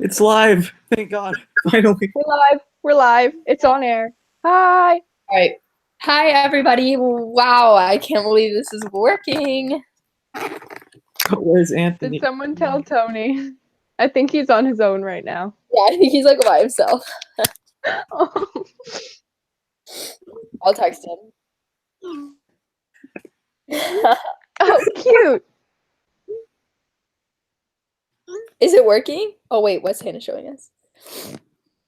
It's live. Thank God. Finally. We're live. It's on air. Hi. All right. Hi, everybody. Wow, I can't believe this is working. Where's Anthony? Did someone tell Tony? I think he's on his own right now. Yeah, I think he's like by himself. I'll text him. Oh, cute. Is it working? Oh, wait, what's Hannah showing us?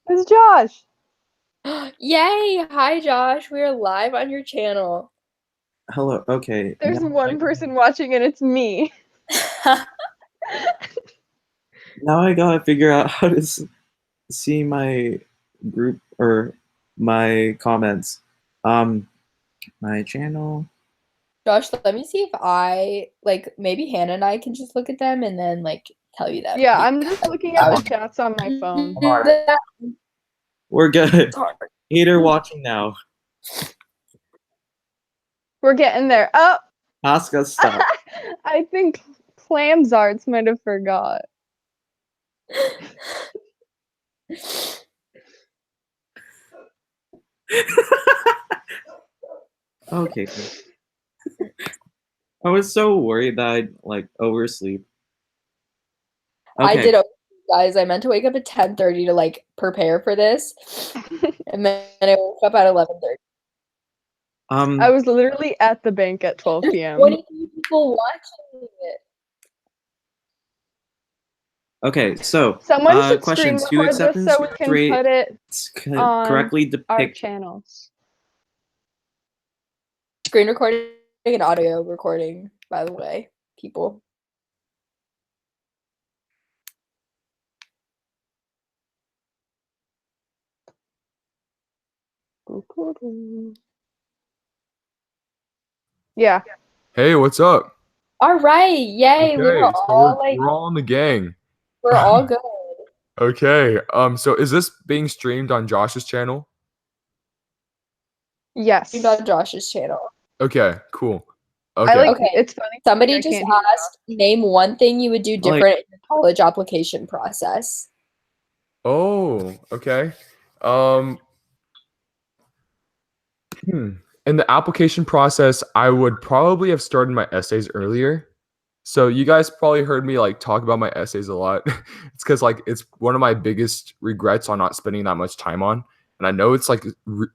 It's Josh. Yay! Hi, Josh. We are live on your channel. Hello. Okay. There's one person watching and it's me. Now I gotta figure out how to see my group or my comments. My channel. Josh, let me see if I, like, maybe Hannah and I can just look at them and then, like, tell you that. Yeah, I'm just looking at the chats on my phone. We're good. Hater watching now. We're getting there. Oh! Ask us stuff. I think Clam's arts might have forgot. Okay. I was so worried that I'd like oversleep. Okay. I did, guys. I meant to wake up at 10:30 to like prepare for this, and then I woke up at 11:30. I was literally at the bank at 12 p.m. 23 people watching it. Okay, so someone should questions. Screen record this so we can put it on correctly depict our channels. Screen recording and audio recording, by the way, people. Yeah. Hey, what's up? All right, yay! Okay, we're all on the gang. We're all good. Okay. So is this being streamed on Josh's channel? Yes. Streamed on Josh's channel. Okay, cool. Okay. Okay. It's funny. Somebody just asked, name one thing you would do different in the college application process. Oh, okay. In the application process, I would probably have started my essays earlier. So you guys probably heard me like talk about my essays a lot. It's because like it's one of my biggest regrets on not spending that much time on. And I know it's like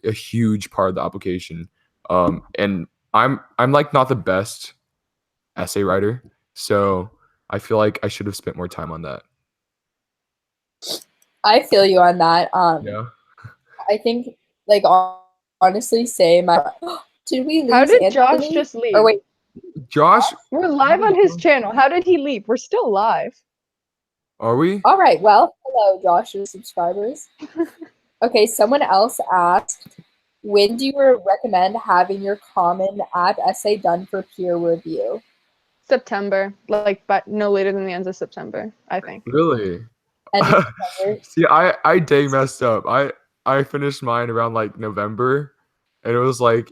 a huge part of the application. And I'm like not the best essay writer. So I feel like I should have spent more time on that. I feel you on that. Yeah. I think like honestly same. Did we lose How did Anthony? Josh just leave? Or wait. Josh, we're live on his channel. How did he leave? We're still live. Are we? All right. Well, hello, Josh's subscribers. Okay, someone else asked, when do you recommend having your Common App essay done for peer review? September, but no later than the end of September, I think. Really? See, I dang messed up. I finished mine around like November, and it was like,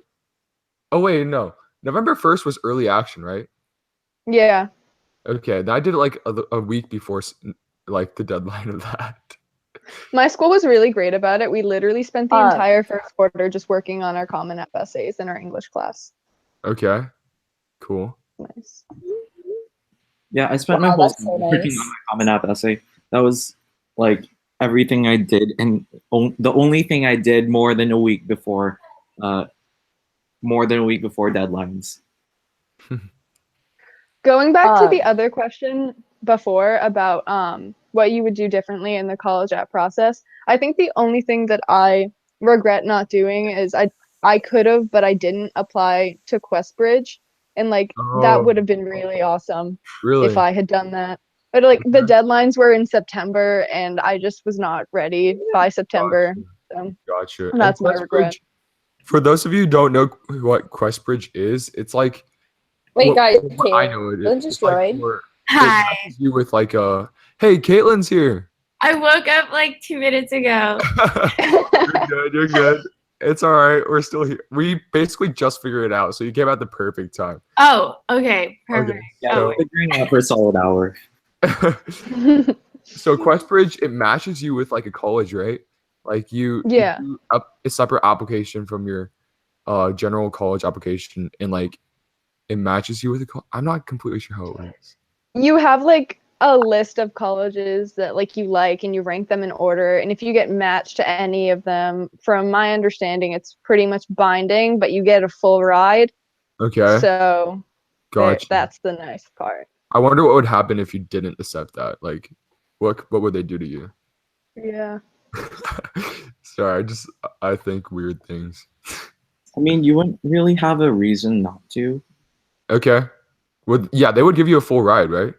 oh wait, no. November 1st was early action, right? Yeah. Okay, then I did it like a week before like the deadline of that. My school was really great about it. We literally spent the entire first quarter just working on our Common App essays in our English class. Okay, cool. Nice. Yeah, I spent my whole time working on my Common App essay. That was like everything I did, and the only thing I did more than a week before deadlines. Going back to the other question before about what you would do differently in the college app process, I think the only thing that I regret not doing is I could have, but I didn't apply to QuestBridge, and that would have been really awesome if I had done that. But the deadlines were in September, and I just was not ready by September. Gotcha. So that's my regret. For those of you who don't know what QuestBridge is, it's like guys, I know it is. Just join. Hi. You with like hey, Caitlin's here. I woke up like 2 minutes ago. You're good. It's all right. We're still here. We basically just figured it out, so you came at the perfect time. Oh, okay. Perfect. Okay. Yeah, figuring out for a solid hour. So Questbridge, it matches you with like a college, right? Like you Yeah. do a separate application from your general college application, and like it matches you with a college. I'm not completely sure how it works. You have like a list of colleges that like you like and you rank them in order, and if you get matched to any of them, from my understanding it's pretty much binding, but you get a full ride. Okay, So gotcha. that's the nice part. I wonder what would happen if you didn't accept that. Like, what would they do to you? Yeah. Sorry, I think weird things. I mean, you wouldn't really have a reason not to. Okay. Yeah, they would give you a full ride, right?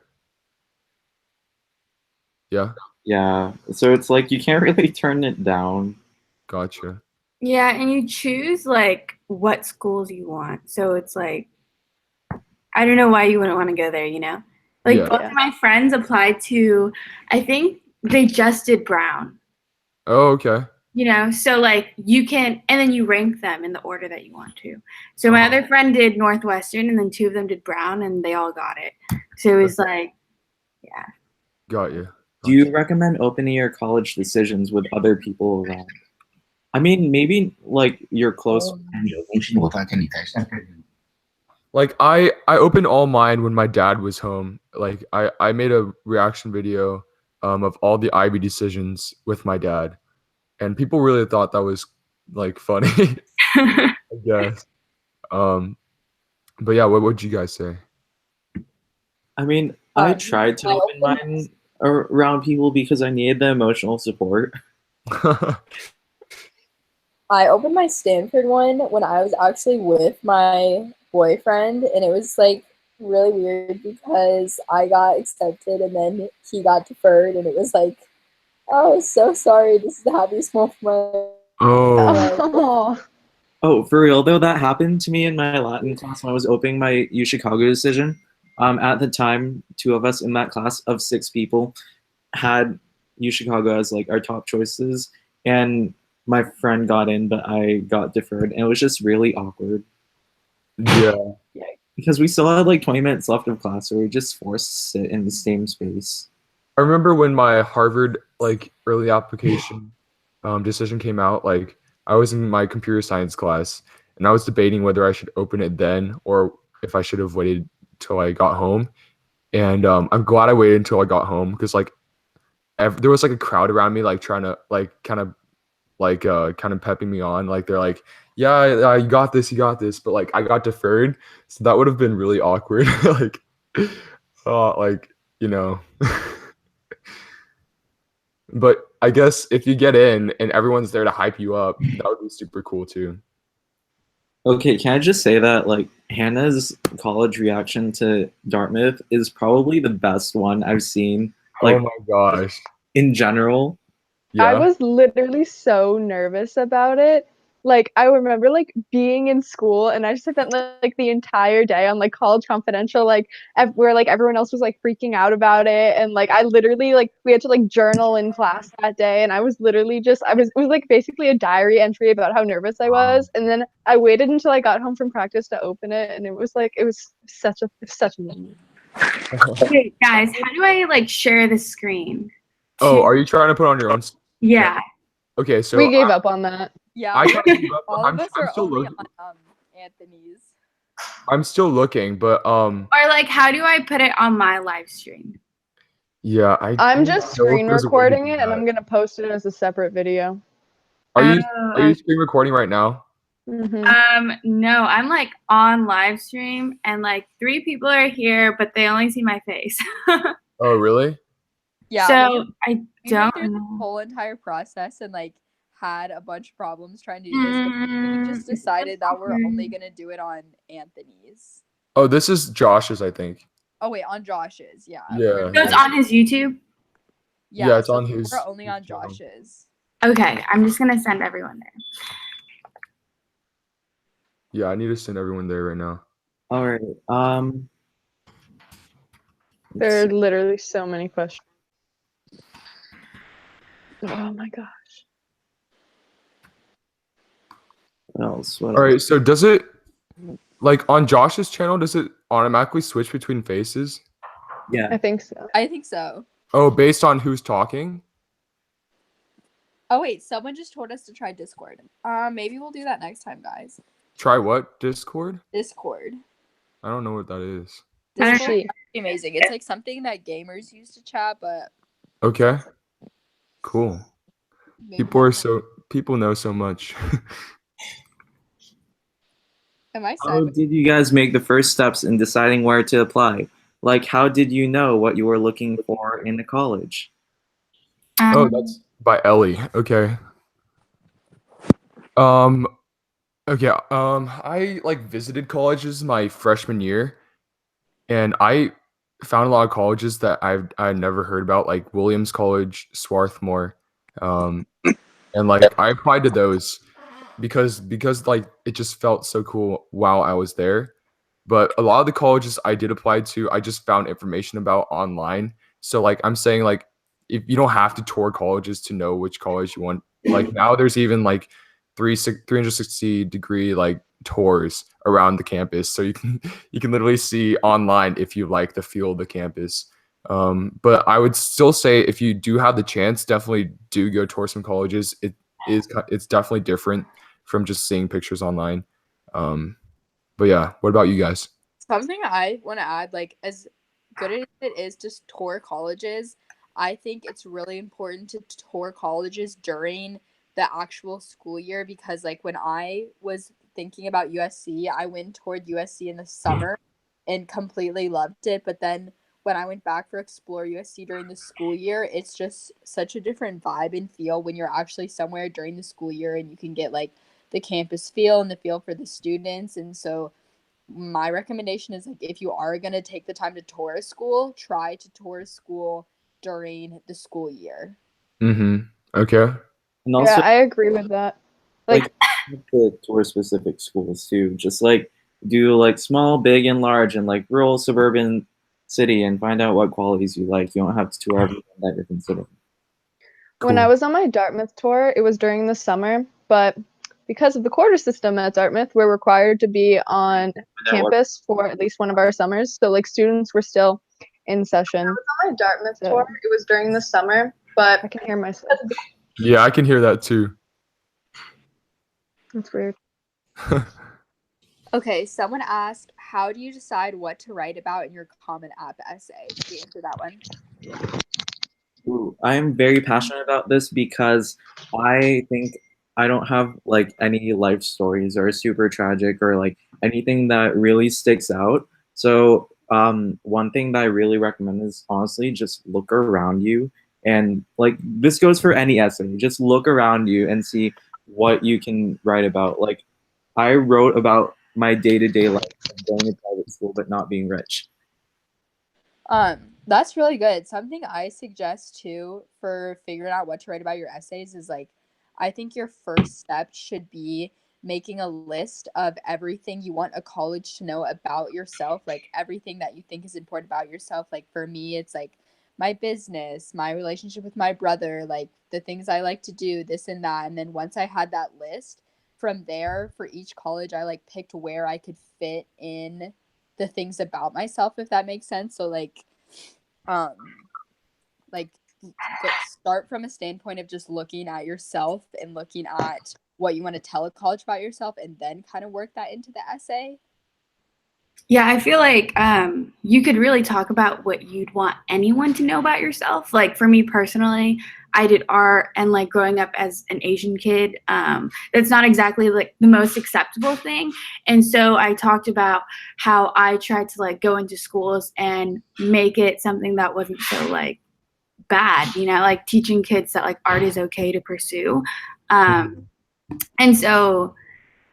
Yeah. Yeah. So it's like you can't really turn it down. Gotcha. Yeah, and you choose like what schools you want. So it's like, I don't know why you wouldn't want to go there, you know? Like Yeah. both of my friends applied to, I think they just did Brown. Oh, okay. You know, so like you can, and then you rank them in the order that you want to. So my other friend did Northwestern, and then 2 of them did Brown, and they all got it. So it was like, yeah. Got you. Do you recommend opening your college decisions with other people around? I mean, maybe like your close friends. Like I opened all mine when my dad was home. Like I made a reaction video of all the IB decisions with my dad, and people really thought that was like funny. I guess. But yeah, what would you guys say? I mean, I tried to open mine around people because I needed the emotional support. I opened my Stanford one when I was actually with my boyfriend, and it was like really weird because I got accepted and then he got deferred, and it was like, oh, so sorry, this is the happiest moment of my life. Oh. Oh, for real though, that happened to me in my Latin class when I was opening my U Chicago decision. At the time, 2 of us in that class of 6 people had U Chicago as like our top choices, and my friend got in, but I got deferred, and it was just really awkward. Yeah. Because we still had like 20 minutes left of class, so we were just forced to sit in the same space. I remember when my Harvard like early application decision came out. Like I was in my computer science class, and I was debating whether I should open it then or if I should have waited till I got home. And I'm glad I waited until I got home because like there was like a crowd around me, like trying to like kind of pepping me on. Like they're like, yeah, you got this, but like I got deferred, so that would have been really awkward. Like you know. But I guess if you get in and everyone's there to hype you up, that would be super cool too. Okay, can I just say that like Hannah's college reaction to Dartmouth is probably the best one I've seen. Like, oh my gosh. In general. Yeah. I was literally so nervous about it. Like I remember like being in school, and I just spent like the entire day on like College Confidential, like where like everyone else was like freaking out about it, and like I literally like we had to like journal in class that day, and I was literally just it was like basically a diary entry about how nervous I was, and then I waited until I got home from practice to open it, and it was such a moment. Okay, guys, how do I like share the screen? Oh, are you trying to put on your own? Yeah. Okay, so we gave up on that. Yeah, all of us are still only looking. on Anthony's. I'm still looking, but Or like, how do I put it on my live stream? yeah, I'm just screen recording it, and I'm gonna post it as a separate video. Are you screen recording right now? Mm-hmm. No, I'm like on live stream, and like 3 people are here, but they only see my face. Oh, really? Yeah. So I we don't went through the know. whole entire process and like had a bunch of problems trying to do this. But we just decided that we're only gonna do it on Anthony's. Oh, this is Josh's, I think. Oh wait, on Josh's, yeah. Yeah. So it's on his YouTube? Yeah, it's on his. We're only on Josh's. Okay, I'm just gonna send everyone there. Yeah, I need to send everyone there right now. All right. There are literally so many questions. Oh my gosh. What else? All right, so does it, like on Josh's channel, does it automatically switch between faces? Yeah. I think so. I think so. Oh, based on who's talking? Oh wait, someone just told us to try Discord. Maybe we'll do that next time, guys. Try what? Discord? Discord. I don't know what that is. I don't Discord know. is actually amazing. It's like something that gamers use to chat, but Okay. Cool. maybe People know so much. am I How sad? did you guys make the first steps in deciding where to apply? Like, how did you know what you were looking for in a college? Oh, that's by Ellie. Okay. Um, okay. I like visited colleges my freshman year, and I found a lot of colleges that I never heard about, like Williams College, Swarthmore, and like I applied to those because like it just felt so cool while I was there. But a lot of the colleges I did apply to, I just found information about online. So like I'm saying, like if you don't have to tour colleges to know which college you want. Like now there's even like 360-degree like tours around the campus. So you can literally see online if you like the feel of the campus. But I would still say if you do have the chance, definitely do go tour some colleges. It's definitely different from just seeing pictures online. But yeah, what about you guys? Something I want to add, like as good as it is to tour colleges, I think it's really important to tour colleges during the actual school year because like when I was thinking about USC, I went toward USC in the summer and completely loved it. But then when I went back for Explore USC during the school year, it's just such a different vibe and feel when you're actually somewhere during the school year and you can get like the campus feel and the feel for the students. And so my recommendation is like if you are going to take the time to tour a school, try to tour a school during the school year. Okay. And Yeah, also, I agree with that. like the tour specific schools too. Just like do like small, big, and large, and like rural, suburban city, and find out what qualities you like. You don't have to tour everything that you're considering. When I Cool. was on my Dartmouth tour, it was during the summer, but because of the quarter system at Dartmouth, we're required to be on campus for at least one of our summers. So like students were still in session. When I was on my Dartmouth tour, it was during the summer, but I can hear myself. Yeah, I can hear that too. That's weird. Okay, someone asked, how do you decide what to write about in your Common App essay? Did you answer that one? Ooh, I'm very passionate about this because I think I don't have like any life stories or super tragic or like anything that really sticks out. So one thing that I really recommend is honestly just look around you, and like this goes for any essay. Just look around you and see what you can write about. Like I wrote about my day-to-day life of going to private school but not being rich. That's really good. Something I suggest too for figuring out what to write about your essays is like, I think your first step should be making a list of everything you want a college to know about yourself, like everything that you think is important about yourself. Like for me, it's like my business, my relationship with my brother, like the things I like to do, this and that. And then once I had that list, from there for each college, I like picked where I could fit in the things about myself, if that makes sense. So um like start from a standpoint of just looking at yourself and looking at what you want to tell a college about yourself and then kind of work that into the essay. Yeah, I feel like you could really talk about what you'd want anyone to know about yourself. Like for me personally, I did art, and like growing up as an Asian kid, that's not exactly like the most acceptable thing. And so I talked about how I tried to like go into schools and make it something that wasn't so like bad, you know, like teaching kids that like art is okay to pursue. And so,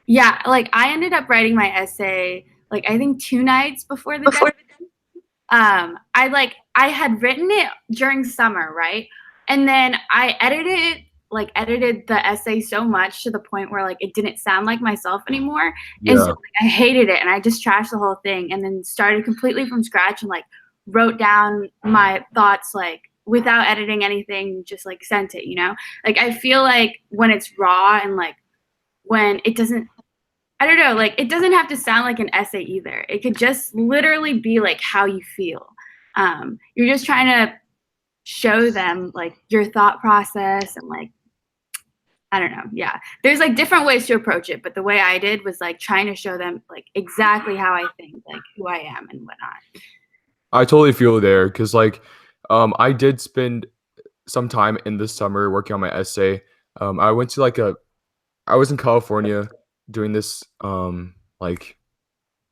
yeah, like I ended up writing my essay like I think 2 nights before the deadline. I had written it during summer, right? And then I edited the essay so much to the point where like it didn't sound like myself anymore. And so Yeah. like, I hated it and I just trashed the whole thing and then started completely from scratch and like wrote down my thoughts like without editing anything, just like sent it, you know? Like I feel like when it's raw and like when it doesn't, I don't know, like it doesn't have to sound like an essay either. It could just literally be like how you feel. You're just trying to show them like your thought process and like, I don't know. Yeah. There's like different ways to approach it, but the way I did was like trying to show them like exactly how I think, like who I am and whatnot. I totally feel there because like I did spend some time in the summer working on my essay. I went to I was in California doing this like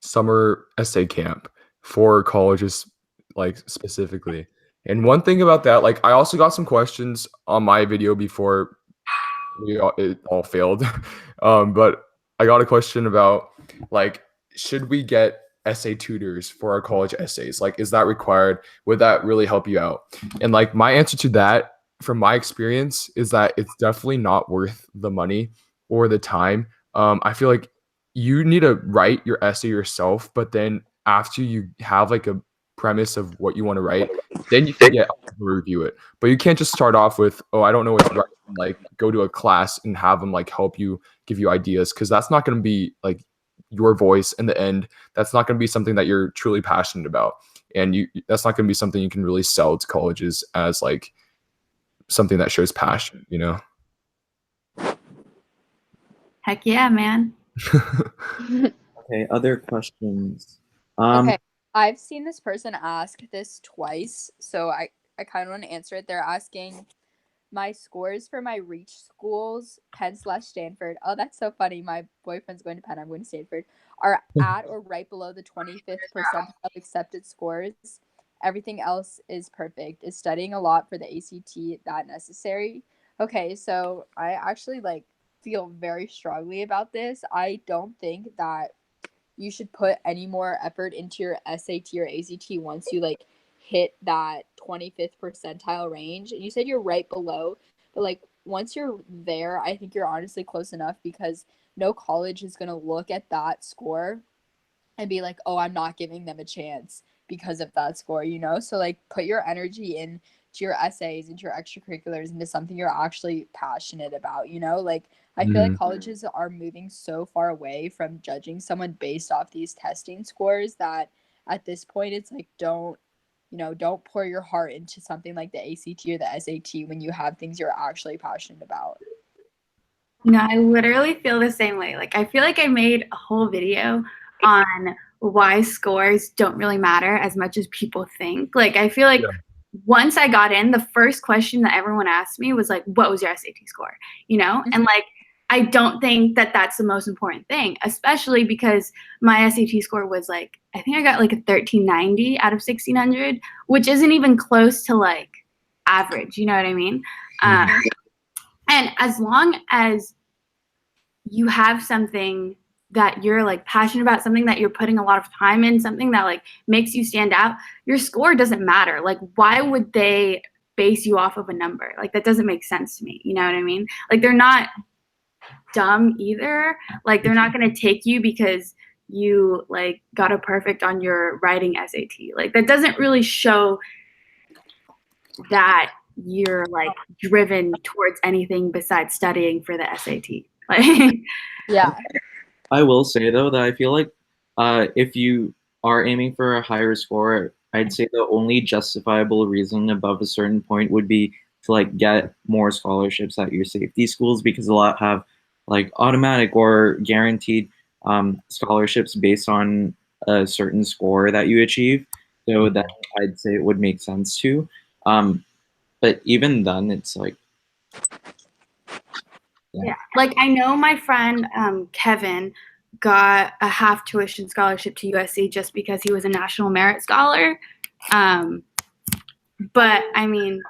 summer essay camp for colleges like specifically. And one thing about that, like I also got some questions on my video before it all failed. But I got a question about like, should we get essay tutors for our college essays? Like, is that required? Would that really help you out? And like my answer to that from my experience is that it's definitely not worth the money or the time. I feel like you need to write your essay yourself, but then after you have like a premise of what you want to write, then you can get to review it. But you can't just start off with, oh, I don't know what to write, and, like go to a class and have them like help you, give you ideas, because that's not going to be like your voice in the end. That's not going to be something that you're truly passionate about, and that's not going to be something you can really sell to colleges as like something that shows passion, you know? Heck yeah, man. Okay, other questions. Okay, I've seen this person ask this twice, so I kind of want to answer it. They're asking my scores for my reach schools, Penn/Stanford. Oh, that's so funny. My boyfriend's going to Penn. I'm going to Stanford. Are at or right below the 25th percentile of accepted scores. Everything else is perfect. Is studying a lot for the ACT that necessary? Okay, so I actually like feel very strongly about this. I don't think that you should put any more effort into your SAT or ACT once you like hit that 25th percentile range. And you said you're right below, but like once you're there, I think you're honestly close enough because no college is going to look at that score and be like, oh, I'm not giving them a chance because of that score, you know? So like put your energy into your essays, into your extracurriculars, into something you're actually passionate about, you know? Like I feel like colleges are moving so far away from judging someone based off these testing scores that at this point it's like don't pour your heart into something like the ACT or the SAT when you have things you're actually passionate about. No, I literally feel the same way. Like I feel like I made a whole video on why scores don't really matter as much as people think. Like I feel like once I got in, the first question that everyone asked me was like, what was your SAT score? You know? And like I don't think that that's the most important thing, especially because my SAT score was like, I think I got like a 1390 out of 1600, which isn't even close to like average. You know what I mean? And as long as you have something that you're like passionate about, something that you're putting a lot of time in, something that like makes you stand out, your score doesn't matter. Like, why would they base you off of a number? Like, that doesn't make sense to me. You know what I mean? Like, they're not dumb either. Like, they're not going to take you because you like got a perfect on your writing SAT. Like, that doesn't really show that you're like driven towards anything besides studying for the SAT. Like, yeah. I will say though that I feel like if you are aiming for a higher score, I'd say the only justifiable reason above a certain point would be to like get more scholarships at your safety schools, because a lot have like automatic or guaranteed scholarships based on a certain score that you achieve. So that I'd say it would make sense to. But even then, it's like, yeah. Like I know my friend Kevin got a half tuition scholarship to USC just because he was a National Merit Scholar. But I mean,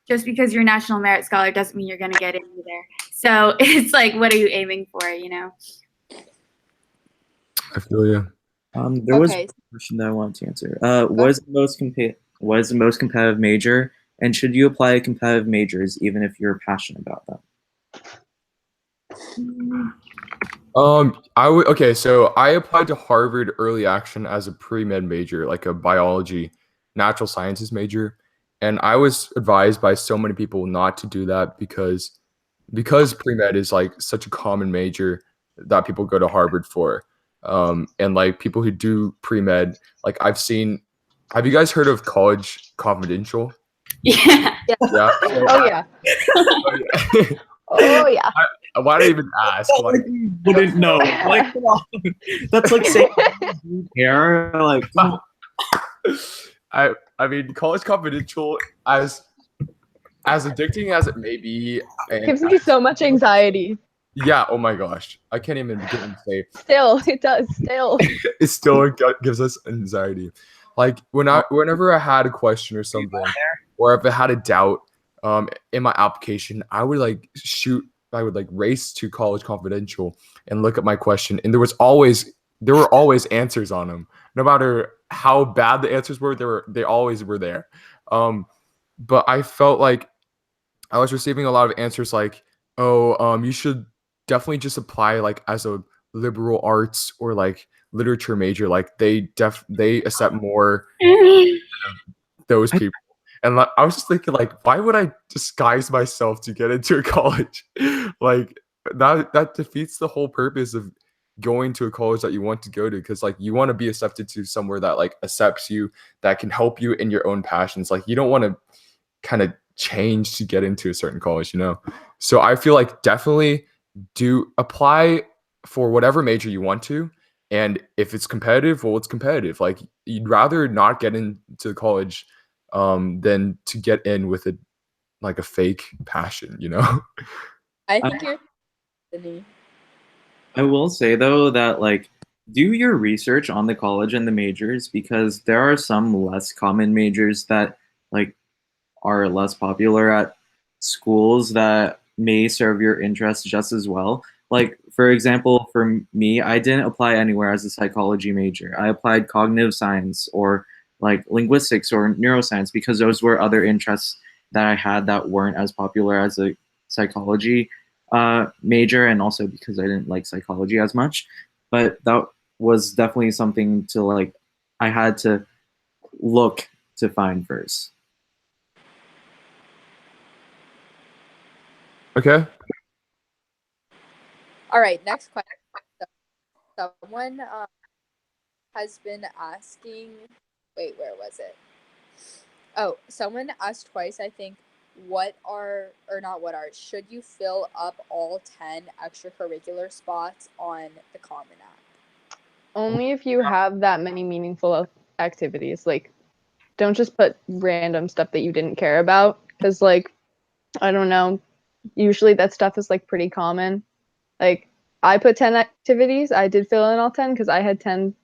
just because you're a National Merit Scholar doesn't mean you're going to get in either. So it's like, what are you aiming for, you know? I feel you. There was a question that I wanted to answer. What is the most competitive major, and should you apply to competitive majors even if you're passionate about them? So I applied to Harvard Early Action as a pre-med major, like a biology, natural sciences major. And I was advised by so many people not to do that because pre-med is like such a common major that people go to Harvard for. And like people who do pre-med, like have you guys heard of College Confidential? Yeah. Yeah. Oh yeah. Oh, yeah. Oh yeah. Why did I even ask? Like, You wouldn't know. Like, come on. That's like saying you care. Like, come on. I mean, College Confidential, as addicting as it may be, and Gives me so much anxiety. yeah, oh my gosh, I can't even begin to say. Still, it does. Still. It still gives us anxiety. Like whenever I had a question or something, or if I had a doubt in my application, I would like race to College Confidential and look at my question, and there were always answers on them. No matter how bad the answers were, they always were there. But I felt like I was receiving a lot of answers like, "Oh, you should definitely just apply like as a liberal arts or like literature major. Like they accept more those people." And like, I was just thinking, like, why would I disguise myself to get into a college? Like that defeats the whole purpose of going to a college that you want to go to, because like you want to be accepted to somewhere that like accepts you, that can help you in your own passions. Like you don't want to kind of change to get into a certain college, you know? So I feel like definitely do apply for whatever major you want to. And if it's competitive, well, it's competitive. Like you'd rather not get into college than to get in with a fake passion, you know? I think you're Sydney. I will say though that like do your research on the college and the majors, because there are some less common majors that like are less popular at schools that may serve your interests just as well. Like for example, for me, I didn't apply anywhere as a psychology major. I applied cognitive science or like linguistics or neuroscience because those were other interests that I had that weren't as popular as a psychology major, and also because I didn't like psychology as much. But that was definitely something to like I had to look to find first. Okay. All right, next question. Someone has been asking. Wait, where was it? Oh, someone asked twice, I think, should you fill up all 10 extracurricular spots on the Common App? Only if you have that many meaningful activities. Like, don't just put random stuff that you didn't care about. Because, like, I don't know. Usually that stuff is, like, pretty common. Like, I put 10 activities. I did fill in all 10 because I had 10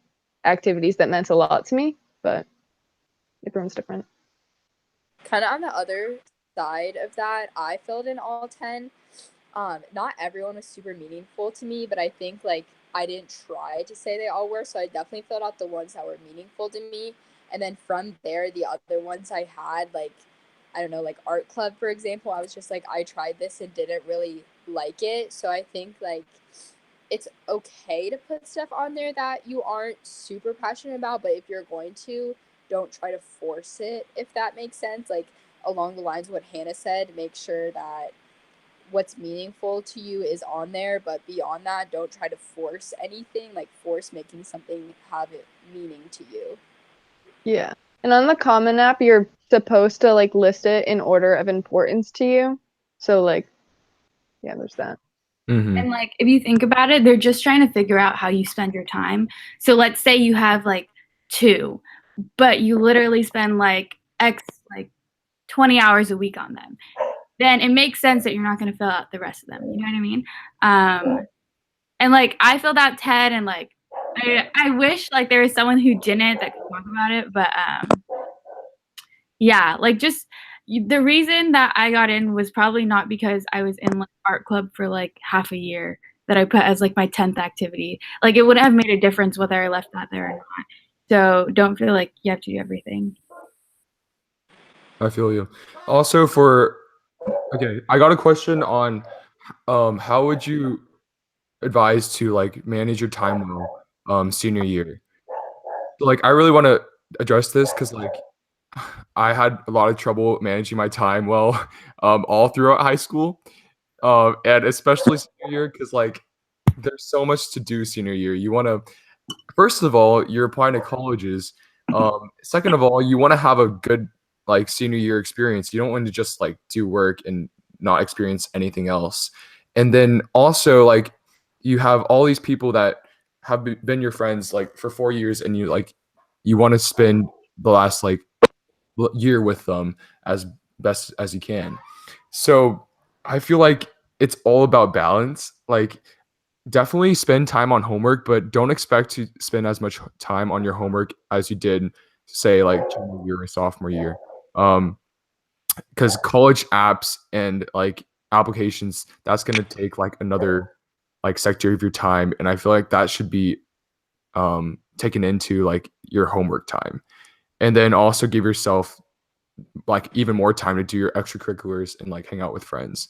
activities that meant a lot to me. But everyone's different. Kind of on the other side of that, I filled in all 10. Not everyone was super meaningful to me, but I think like I didn't try to say they all were, so I definitely filled out the ones that were meaningful to me. And then from there, the other ones I had, like, I don't know, like art club, for example, I was just like, I tried this and didn't really like it. So I think like it's okay to put stuff on there that you aren't super passionate about, but if you're going to, don't try to force it, if that makes sense. Like along the lines of what Hannah said, make sure that what's meaningful to you is on there, but beyond that, don't try to force anything, like force making something have it meaning to you. Yeah. And on the Common App, you're supposed to like list it in order of importance to you. So like, yeah, there's that. Mm-hmm. And like if you think about it, they're just trying to figure out how you spend your time. So let's say you have like 2, but you literally spend like 20 hours a week on them. Then it makes sense that you're not going to fill out the rest of them. You know what I mean? And like I filled out 10, and like I wish like there was someone who didn't that could talk about it, but yeah, like just the reason that I got in was probably not because I was in like art club for like half a year that I put as like my 10th activity. Like it wouldn't have made a difference whether I left that there or not. So don't feel like you have to do everything. I feel you. Also okay, I got a question on how would you advise to like manage your time well senior year? Like I really want to address this because like I had a lot of trouble managing my time well all throughout high school, and especially senior year, because like there's so much to do senior year. You want to, first of all, you're applying to colleges. Second of all, you want to have a good like senior year experience. You don't want to just like do work and not experience anything else. And then also like you have all these people that have been your friends like for 4 years, and you want to spend the last like year with them as best as you can. So I feel like it's all about balance. Like definitely spend time on homework, but don't expect to spend as much time on your homework as you did, say, like junior year or sophomore year. Because college apps and like applications, that's gonna take like another like sector of your time, and I feel like that should be taken into like your homework time, and then also give yourself like even more time to do your extracurriculars and like hang out with friends.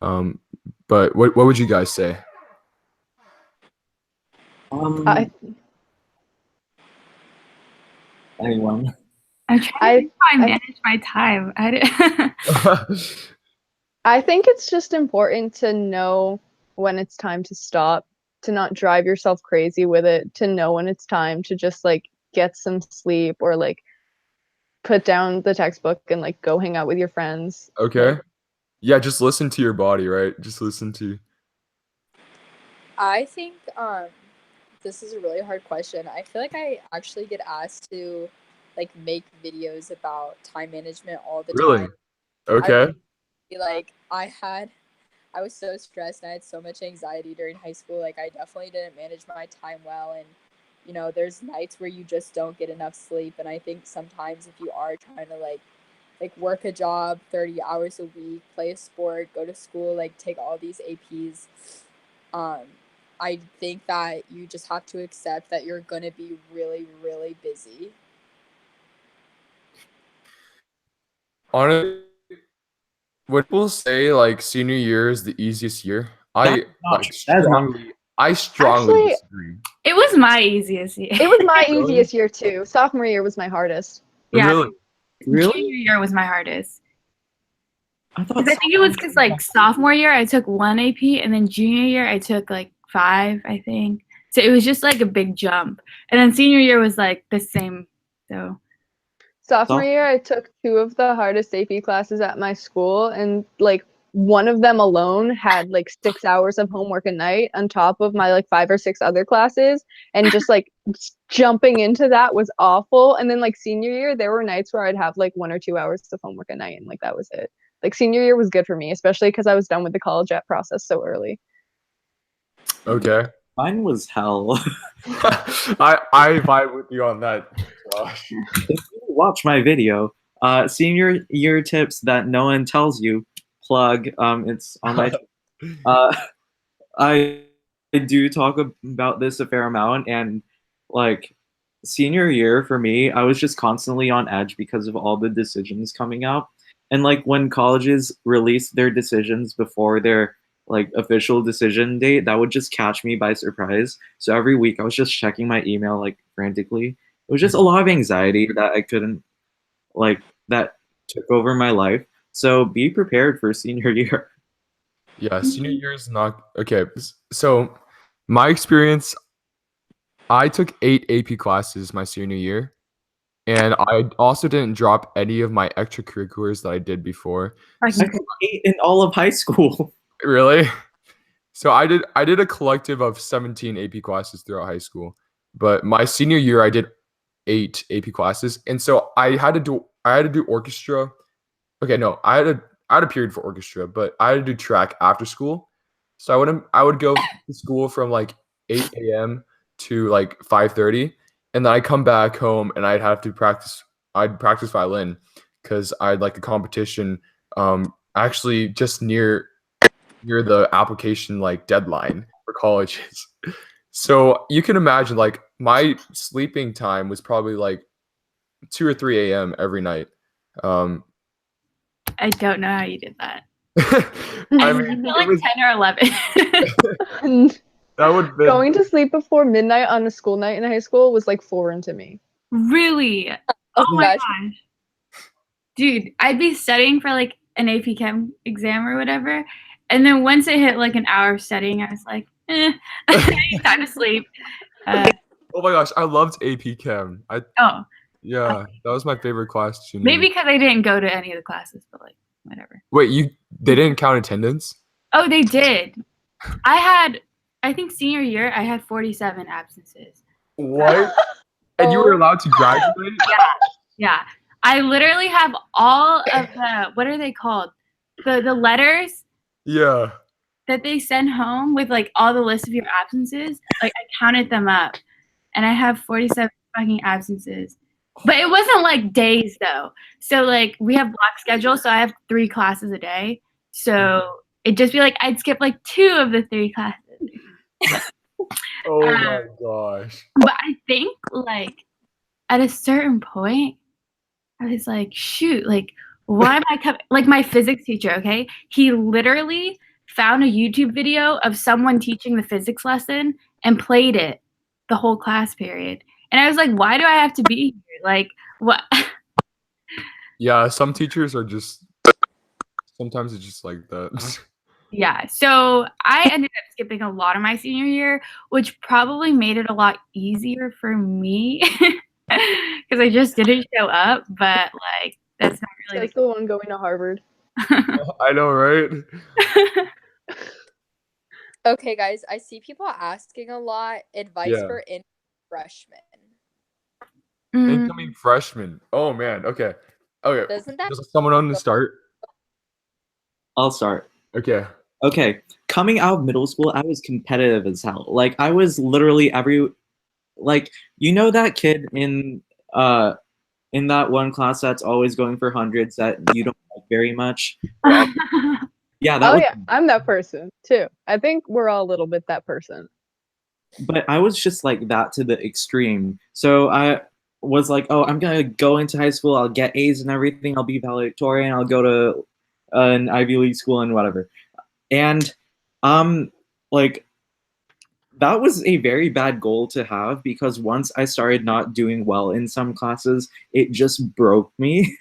But what would you guys say? I Anyone? I'm trying I- to think how I I- manage my time. I think it's just important to know when it's time to stop, to not drive yourself crazy with it, to know when it's time to just like get some sleep or like put down the textbook and like go hang out with your friends. Okay. Yeah, just listen to your body, right? Just listen to. I think this is a really hard question. I feel like I actually get asked to like make videos about time management all the Really? time. Okay. Like I was so stressed and I had so much anxiety during high school. Like I definitely didn't manage my time well, and you know, there's nights where you just don't get enough sleep, and I think sometimes if you are trying to like work a job 30 hours a week, play a sport, go to school, like take all these APs, I think that you just have to accept that you're going to be really, really busy. Honestly, when people say like senior year is the easiest year, That's not true. That is not I strongly Actually, disagree. It was my easiest year. it was my Really? easiest year too. Sophomore year was my hardest. Yeah, Really? Really? junior year was my hardest. I thought Because I think it was because like sophomore year I took 1 AP, and then junior year I took like 5, I think. So it was just like a big jump. And then senior year was like the same. So Sophomore year, I took 2 of the hardest AP classes at my school, and like one of them alone had like 6 hours of homework a night on top of my like 5 or 6 other classes, and just like jumping into that was awful. And then like senior year, there were nights where I'd have like 1 or 2 hours of homework a night, and like that was it. Like senior year was good for me, especially because I was done with the college app process so early. Okay. mine was hell. I vibe with you on that, Josh. If you watch my video, senior year tips that no one tells you, plug. It's on my. I do talk about this a fair amount, and like senior year for me, I was just constantly on edge because of all the decisions coming out. And like when colleges release their decisions before their like official decision date, that would just catch me by surprise. So every week I was just checking my email like frantically. It was just a lot of anxiety that I couldn't like that took over my life. So be prepared for senior year. Yeah, senior year is not okay. So my experience, I took 8 AP classes my senior year, and I also didn't drop any of my extracurriculars that I did before. like I took 8 in all of high school. Really? So I did a collective of 17 AP classes throughout high school, but my senior year I did 8 AP classes, and so I had to do orchestra. Okay, no, I had a period for orchestra, but I had to do track after school. So I would go to school from like 8 a.m. to like 5:30, and then I come back home and I'd have to practice. I'd practice violin because I had like a competition actually just near the application like deadline for colleges. So you can imagine like my sleeping time was probably like 2 or 3 a.m. every night. I don't know how you did that. I mean, feel like 10 or 11. that would be Going to sleep before midnight on a school night in high school was like foreign to me. Really? Oh my Gosh. gosh. Dude, I'd be studying for like an AP Chem exam or whatever. And then once it hit like an hour of studying, I was like, time to sleep. Oh my gosh, I loved AP Chem. Oh, Yeah, that was my favorite class junior Maybe year. because I didn't go to any of the classes, but like whatever. Wait, they didn't count attendance? Oh, they did. I think senior year, I had 47 absences. What? And you were allowed to graduate? Yeah. I literally have all of the, what are they called? The letters Yeah. that they send home with like all the lists of your absences. Like I counted them up and I have 47 fucking absences. But it wasn't like days though. So like we have block schedule, so I have 3 classes a day. So it'd just be like I'd skip like 2 of the 3 classes. Oh my gosh. But I think like at a certain point, I was like, shoot, like why am I coming? Like my physics teacher, okay? He literally found a YouTube video of someone teaching the physics lesson and played it the whole class period. And I was like, why do I have to be here? Like what? Yeah, some teachers are just sometimes it's just like that. Yeah. So I ended up skipping a lot of my senior year, which probably made it a lot easier for me because I just didn't show up. But like, that's not really That's the one going to Harvard. I know, right? Okay, guys, I see people asking a lot. Advice Yeah. for in freshmen. Incoming freshman. Oh man. Okay. Okay. Doesn't that Does someone want to start? I'll start. Okay. Okay, coming out of middle school, I was competitive as hell. Like I was literally like that kid in that one class that's always going for hundreds that you don't like very much. Yeah, that Oh was, yeah, I'm that person too. I think we're all a little bit that person. but I was just like that to the extreme. So I was like, oh, I'm gonna go into high school, I'll get A's and everything, I'll be valedictorian, I'll go to an Ivy League school and whatever. And like that was a very bad goal to have because once I started not doing well in some classes, it just broke me.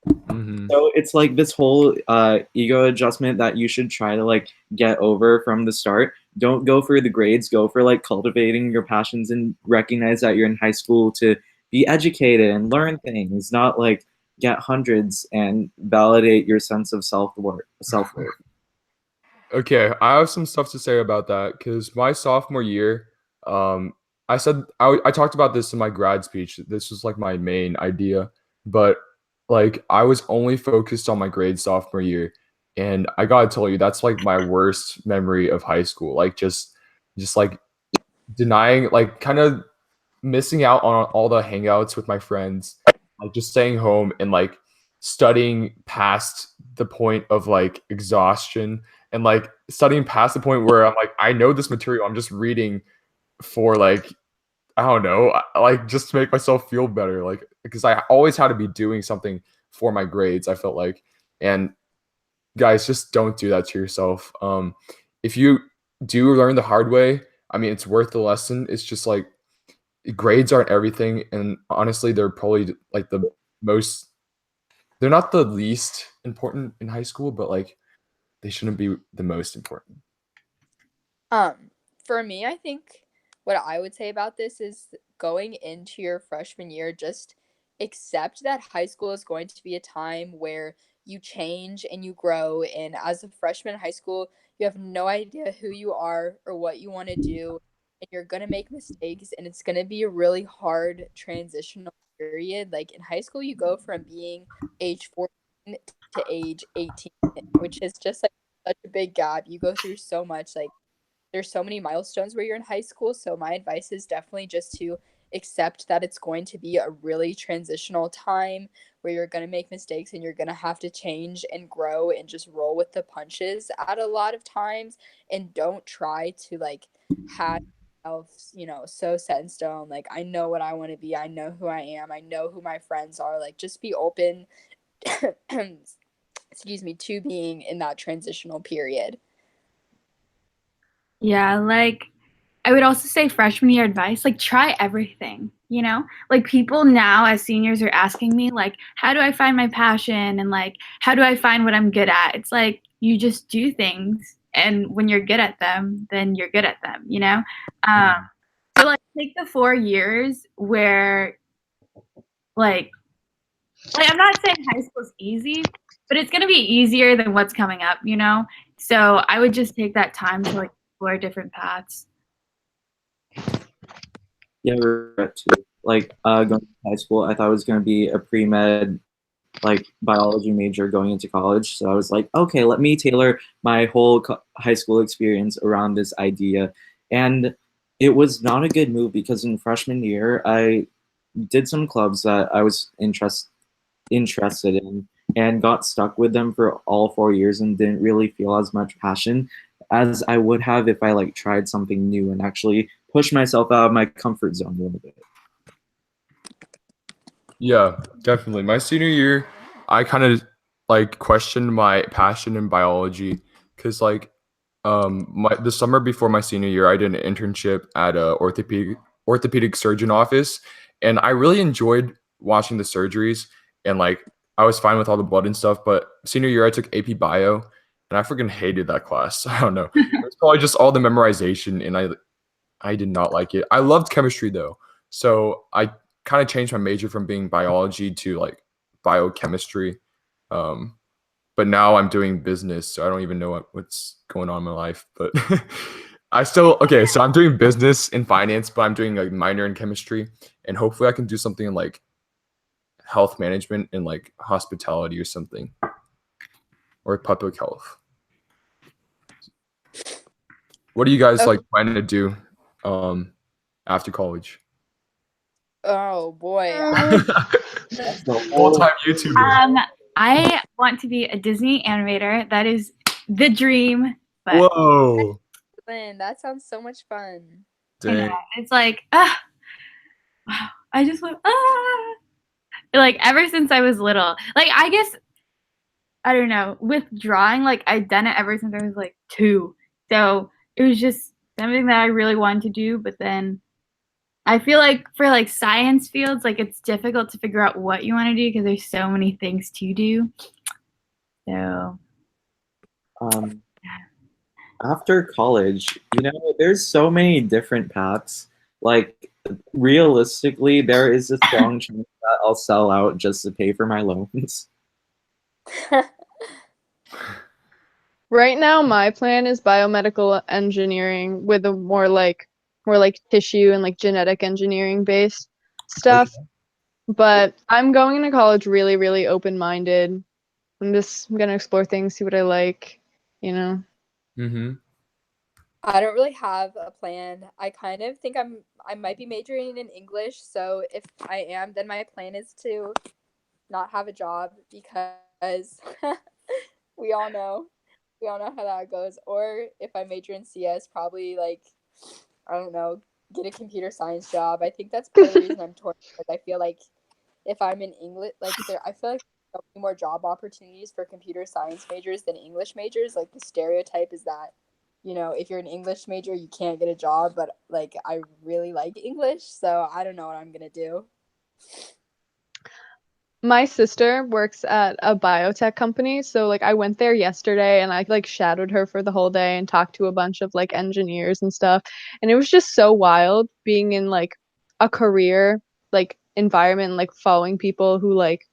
Mm-hmm. So it's like this whole ego adjustment that you should try to like get over from the start. Don't go for the grades, go for like cultivating your passions and recognize that you're in high school to be educated and learn things, not like get hundreds and validate your sense of self-worth. Okay, I have some stuff to say about that because my sophomore year, I said I talked about this in my grad speech. This was like my main idea, but like I was only focused on my grades sophomore year, and I gotta tell you, that's like my worst memory of high school. Like just like denying, like kind of missing out on all the hangouts with my friends, like just staying home and like studying past the point of like exhaustion and like studying past the point where I'm like, I know this material, I'm just reading for like, I don't know, like just to make myself feel better. Like, because I always had to be doing something for my grades, I felt like. And guys, just don't do that to yourself. If you do learn the hard way, I mean, it's worth the lesson. It's just like grades aren't everything, and honestly they're probably like the most, they're not the least important in high school, but like they shouldn't be the most important. For me, I think what I would say about this is going into your freshman year, just accept that high school is going to be a time where you change and you grow. And as a freshman in high school, you have no idea who you are or what you want to do. And you're going to make mistakes, and it's going to be a really hard transitional period. Like in high school, you go from being age 14 to age 18, which is just like such a big gap. You go through so much. Like there's so many milestones where you're in high school. So my advice is definitely just to accept that it's going to be a really transitional time where you're going to make mistakes and you're going to have to change and grow and just roll with the punches at a lot of times. And don't try to like have yourself, so set in stone. Like, I know what I want to be. I know who I am. I know who my friends are. Like, just be open, excuse me, to being in that transitional period. Yeah, like I would also say freshman year advice, like try everything, you know? Like people now as seniors are asking me like, how do I find my passion and like how do I find what I'm good at? It's like you just do things and when you're good at them, then you're good at them, you know? So like take the 4 years where like I'm not saying high school's easy, but it's gonna be easier than what's coming up, you know? So I would just take that time to like explore different paths. Yeah, regret too. Like going to high school, I thought I was going to be a pre-med like biology major going into college. So I was like, okay, let me tailor my whole high school experience around this idea. And it was not a good move because in freshman year, I did some clubs that I was interested in and got stuck with them for all 4 years and didn't really feel as much passion as I would have if I like tried something new and actually pushed myself out of my comfort zone a little bit. Yeah, definitely. My senior year, I kind of like questioned my passion in biology because like the summer before my senior year, I did an internship at a orthopedic surgeon office, and I really enjoyed watching the surgeries and like I was fine with all the blood and stuff. But senior year, I took AP Bio, and I freaking hated that class. I don't know. It was probably just all the memorization, and I did not like it. I loved chemistry though, so I kind of changed my major from being biology to like biochemistry. Um, but now I'm doing business, so I don't even know what's going on in my life. But I still okay. So I'm doing business in finance, but I'm doing like minor in chemistry, and hopefully I can do something in like health management and like hospitality or something, or public health. What do you guys like planning to do after college? Oh boy. Full-time YouTuber. I want to be a Disney animator. That is the dream. But Whoa. Lynn, that sounds so much fun. Dang. it's like, I just want, like ever since I was little. Like I guess I don't know, with drawing, like I'd done it ever since I was like 2. So it was just something that I really wanted to do, but then I feel like for like science fields, like it's difficult to figure out what you want to do because there's so many things to do. So After college, there's so many different paths. Like realistically, there is a strong chance that I'll sell out just to pay for my loans. Right now, my plan is biomedical engineering with a more like tissue and like genetic engineering based stuff. But I'm going into college really, really open-minded. I'm gonna explore things, see what I like, you know. Mm-hmm. I don't really have a plan. I kind of think I might be majoring in English, so if I am, then my plan is to not have a job because we all know how that goes. Or if I major in CS, probably like I don't know, get a computer science job. I think that's part of the reason I'm torn because I feel like if I'm in English, like I feel like there's so many more job opportunities for computer science majors than English majors. Like the stereotype is that, if you're an English major, you can't get a job. But like I really like English, so I don't know what I'm gonna do. My sister works at a biotech company, so like I went there yesterday and I like shadowed her for the whole day and talked to a bunch of like engineers and stuff. And it was just so wild being in like a career like environment, like following people who like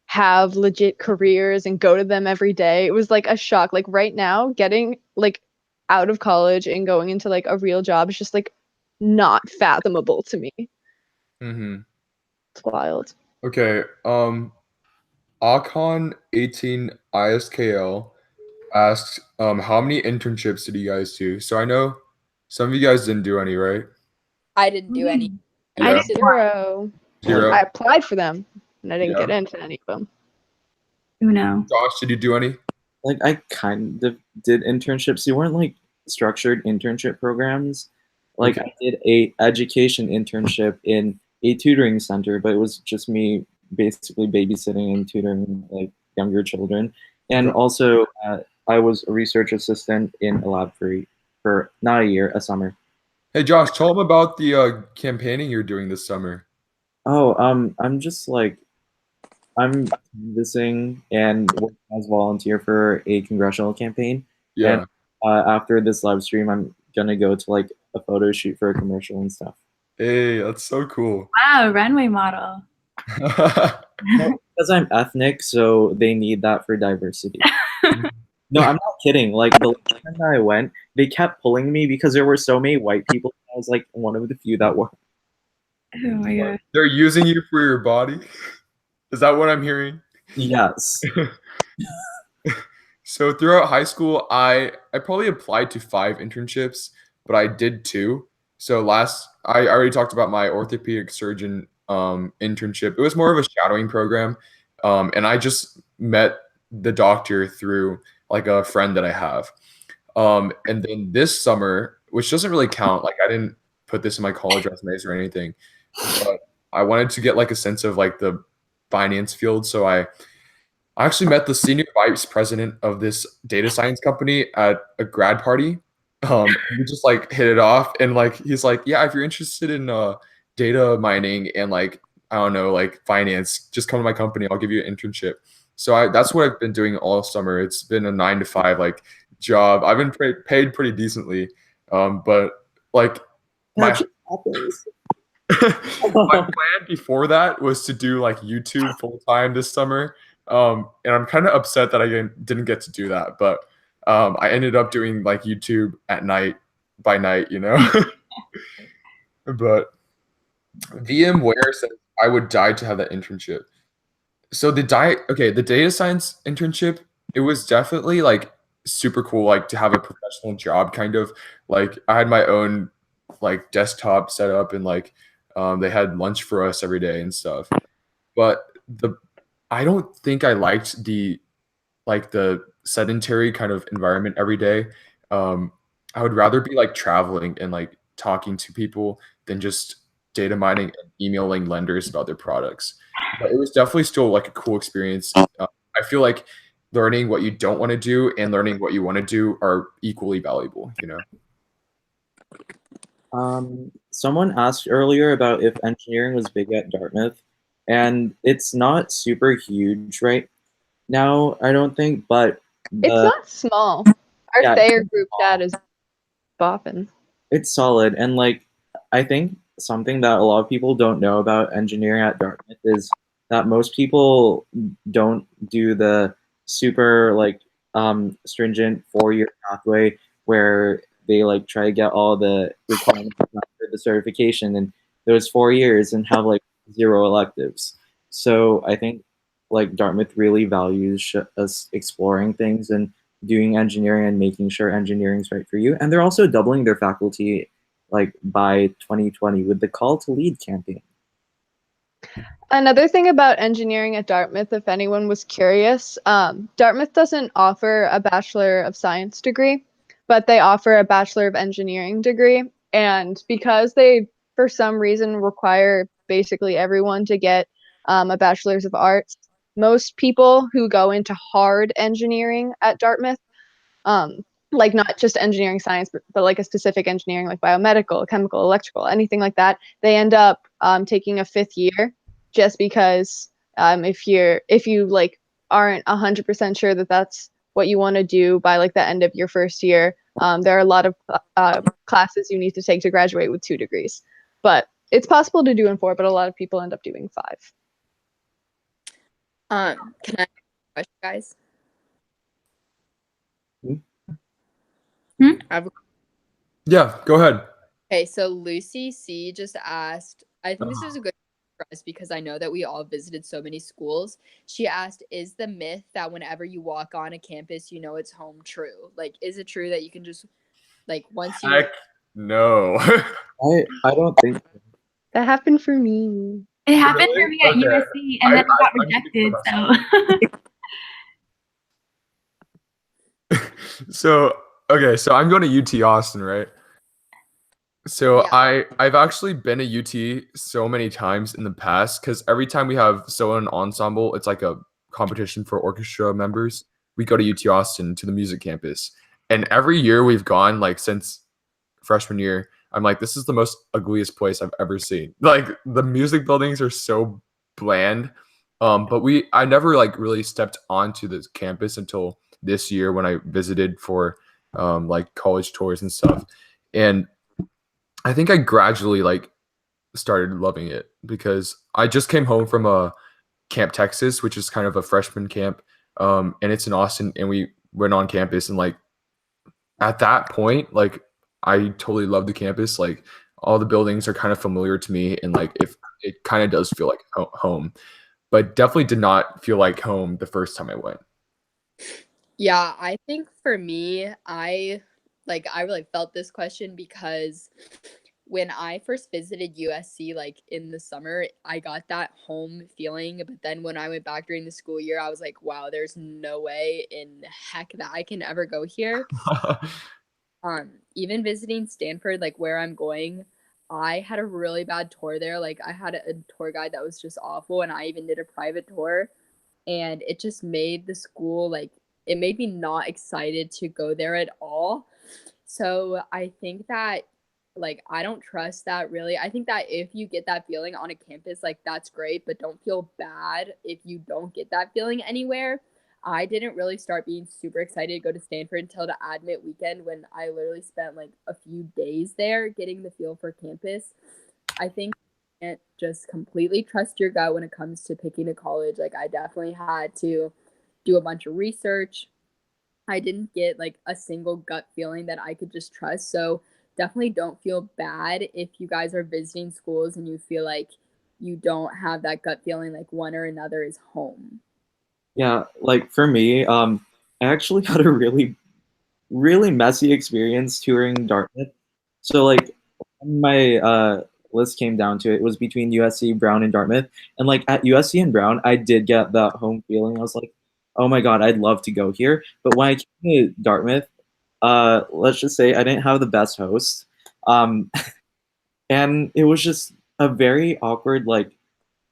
have legit careers and go to them every day. It was like a shock. Like right now, getting like out of college and going into like a real job is just like not fathomable to me. Mm-hmm. It's wild. Okay. Akon18 ISKL asks, how many internships did you guys do? So I know some of you guys didn't do any, right? I didn't do any. I Yeah. did 0. Zero. I applied for them and I didn't Yeah. get into any of them. Uno. Josh, did you do any? Like I kind of did internships. They weren't like structured internship programs. Like Okay. I did a education internship in a tutoring center, but it was just me basically babysitting and tutoring like younger children. And also, I was a research assistant in a lab for not a year, a summer. Hey Josh, tell them about the campaigning you're doing this summer. Oh, I'm just like I'm canvassing and working as volunteer for a congressional campaign. And Yeah. after this live stream, I'm gonna go to like a photo shoot for a commercial and stuff. Hey, that's so cool. Wow, runway model. Because I'm ethnic, so they need that for diversity. No, I'm not kidding. Like the last time that I went, they kept pulling me because there were so many white people. I was like one of the few that were. Oh my god. They're using you for your body. Is that what I'm hearing? Yes. So throughout high school, I probably applied to 5 internships, but I did 2. So I already talked about my orthopedic surgeon internship. It was more of a shadowing program, and I just met the doctor through like a friend that I have. And then this summer, which doesn't really count, like I didn't put this in my college resumes or anything, but I wanted to get like a sense of like the finance field, so I actually met the senior vice president of this data science company at a grad party. We just like hit it off, and like he's like, "Yeah, if you're interested in data mining and like I don't know, like finance, just come to my company. I'll give you an internship." So that's what I've been doing all summer. It's been a 9 to 5 like job. I've been paid pretty decently, but like my That just happens. my plan before that was to do like YouTube full time this summer. And I'm kind of upset that I didn't get to do that, but I ended up doing like YouTube at night by night, you know. But VMware says I would die to have that internship. So the data science internship, it was definitely like super cool, like to have a professional job kind of. Like I had my own like desktop set up, and like they had lunch for us every day and stuff. But I don't think I liked the sedentary kind of environment every day. I would rather be like traveling and like talking to people than just data mining and emailing lenders about their products. But it was definitely still like a cool experience. I feel like learning what you don't want to do and learning what you want to do are equally valuable, you know? Someone asked earlier about if engineering was big at Dartmouth, and it's not super huge right now, I don't think, but It's not small. Our Yeah, Thayer group chat is bopping. it's solid. And like, I think something that a lot of people don't know about engineering at Dartmouth is that most people don't do the super like stringent 4-year pathway where they like try to get all the requirements for the certification in those 4 years and have like 0 electives. So I think like Dartmouth really values us exploring things and doing engineering and making sure engineering is right for you. And they're also doubling their faculty like by 2020 with the Call to Lead campaign. Another thing about engineering at Dartmouth, if anyone was curious, Dartmouth doesn't offer a Bachelor of Science degree, but they offer a Bachelor of Engineering degree. And because they, for some reason, require basically everyone to get a Bachelor's of Arts, most people who go into hard engineering at Dartmouth, like not just engineering science, but like a specific engineering like biomedical, chemical, electrical, anything like that, they end up taking a 5th year just because if you like aren't 100% sure that that's what you want to do by like the end of your 1st year, there are a lot of classes you need to take to graduate with 2 degrees. But it's possible to do in 4, but a lot of people end up doing 5. Can I ask a question, guys? I have a Yeah, go ahead. Okay, so Lucy C just asked, I think this is a good for us because I know that we all visited so many schools. She asked, is the myth that whenever you walk on a campus, you know it's home true? Like, is it true that you can just, like, once you... Heck no. I don't think so. That happened for me. It happened Really? for me at Okay. USC, and then I got I'm speaking rejected. So so I'm going to UT Austin, right? So Yeah. I've actually been to UT so many times in the past because every time we have an ensemble, it's like a competition for orchestra members. We go to UT Austin to the music campus, and every year we've gone like since freshman year. I'm like, this is the most ugliest place I've ever seen. Like the music buildings are so bland. But I never like really stepped onto the campus until this year when I visited for like college tours and stuff. And I think I gradually like started loving it because I just came home from a Camp Texas, which is kind of a freshman camp, and it's in Austin, and we went on campus, and like at that point, like I totally love the campus. Like all the buildings are kind of familiar to me, and like if it kind of does feel like home, but definitely did not feel like home the first time I went. Yeah, I think for me, I really felt this question because when I first visited USC, like in the summer, I got that home feeling. But then when I went back during the school year, I was like, wow, there's no way in heck that I can ever go here. Even visiting Stanford, like where I'm going, I had a really bad tour there. Like I had a tour guide that was just awful, and I even did a private tour, and it just made the school like it made me not excited to go there at all. So I think that like I don't trust that really. I think that if you get that feeling on a campus, like that's great, but don't feel bad if you don't get that feeling anywhere. I didn't really start being super excited to go to Stanford until the admit weekend when I literally spent like a few days there getting the feel for campus. I think you can't just completely trust your gut when it comes to picking a college. Like I definitely had to do a bunch of research. I didn't get like a single gut feeling that I could just trust. So definitely don't feel bad if you guys are visiting schools and you feel like you don't have that gut feeling like one or another is home. Yeah, like for me, I actually had a really messy experience touring Dartmouth. So like when my list came down to it, it was between USC, Brown, and Dartmouth. And like at USC and Brown, I did get that home feeling. I was like, oh my God, I'd love to go here. But when I came to Dartmouth, let's just say I didn't have the best host. Um, and it was just a very awkward, like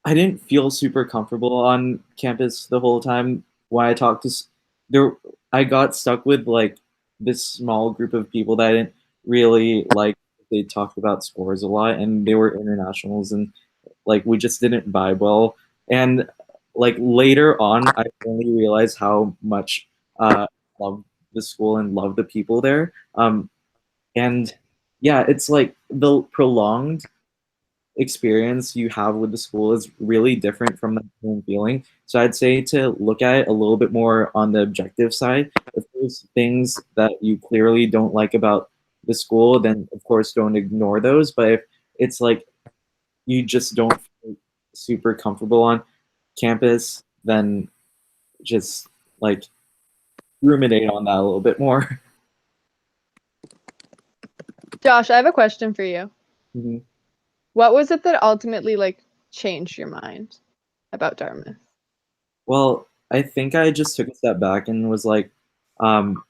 I didn't feel super comfortable on campus the whole time when I talked to there. I got stuck with like this small group of people that I didn't really like. They talked about scores a lot, and they were internationals, and like we just didn't vibe well. And like later on, I only realized how much love the school and love the people there. And yeah, it's like the prolonged experience you have with the school is really different from that home feeling. So I'd say to look at it a little bit more on the objective side. If there's things that you clearly don't like about the school, then of course don't ignore those. But if it's like you just don't feel super comfortable on campus, then just like ruminate on that a little bit more. Josh, I have a question for you. Mhm. What was it that ultimately like changed your mind about Dartmouth? Well, I think I just took a step back and was like, um,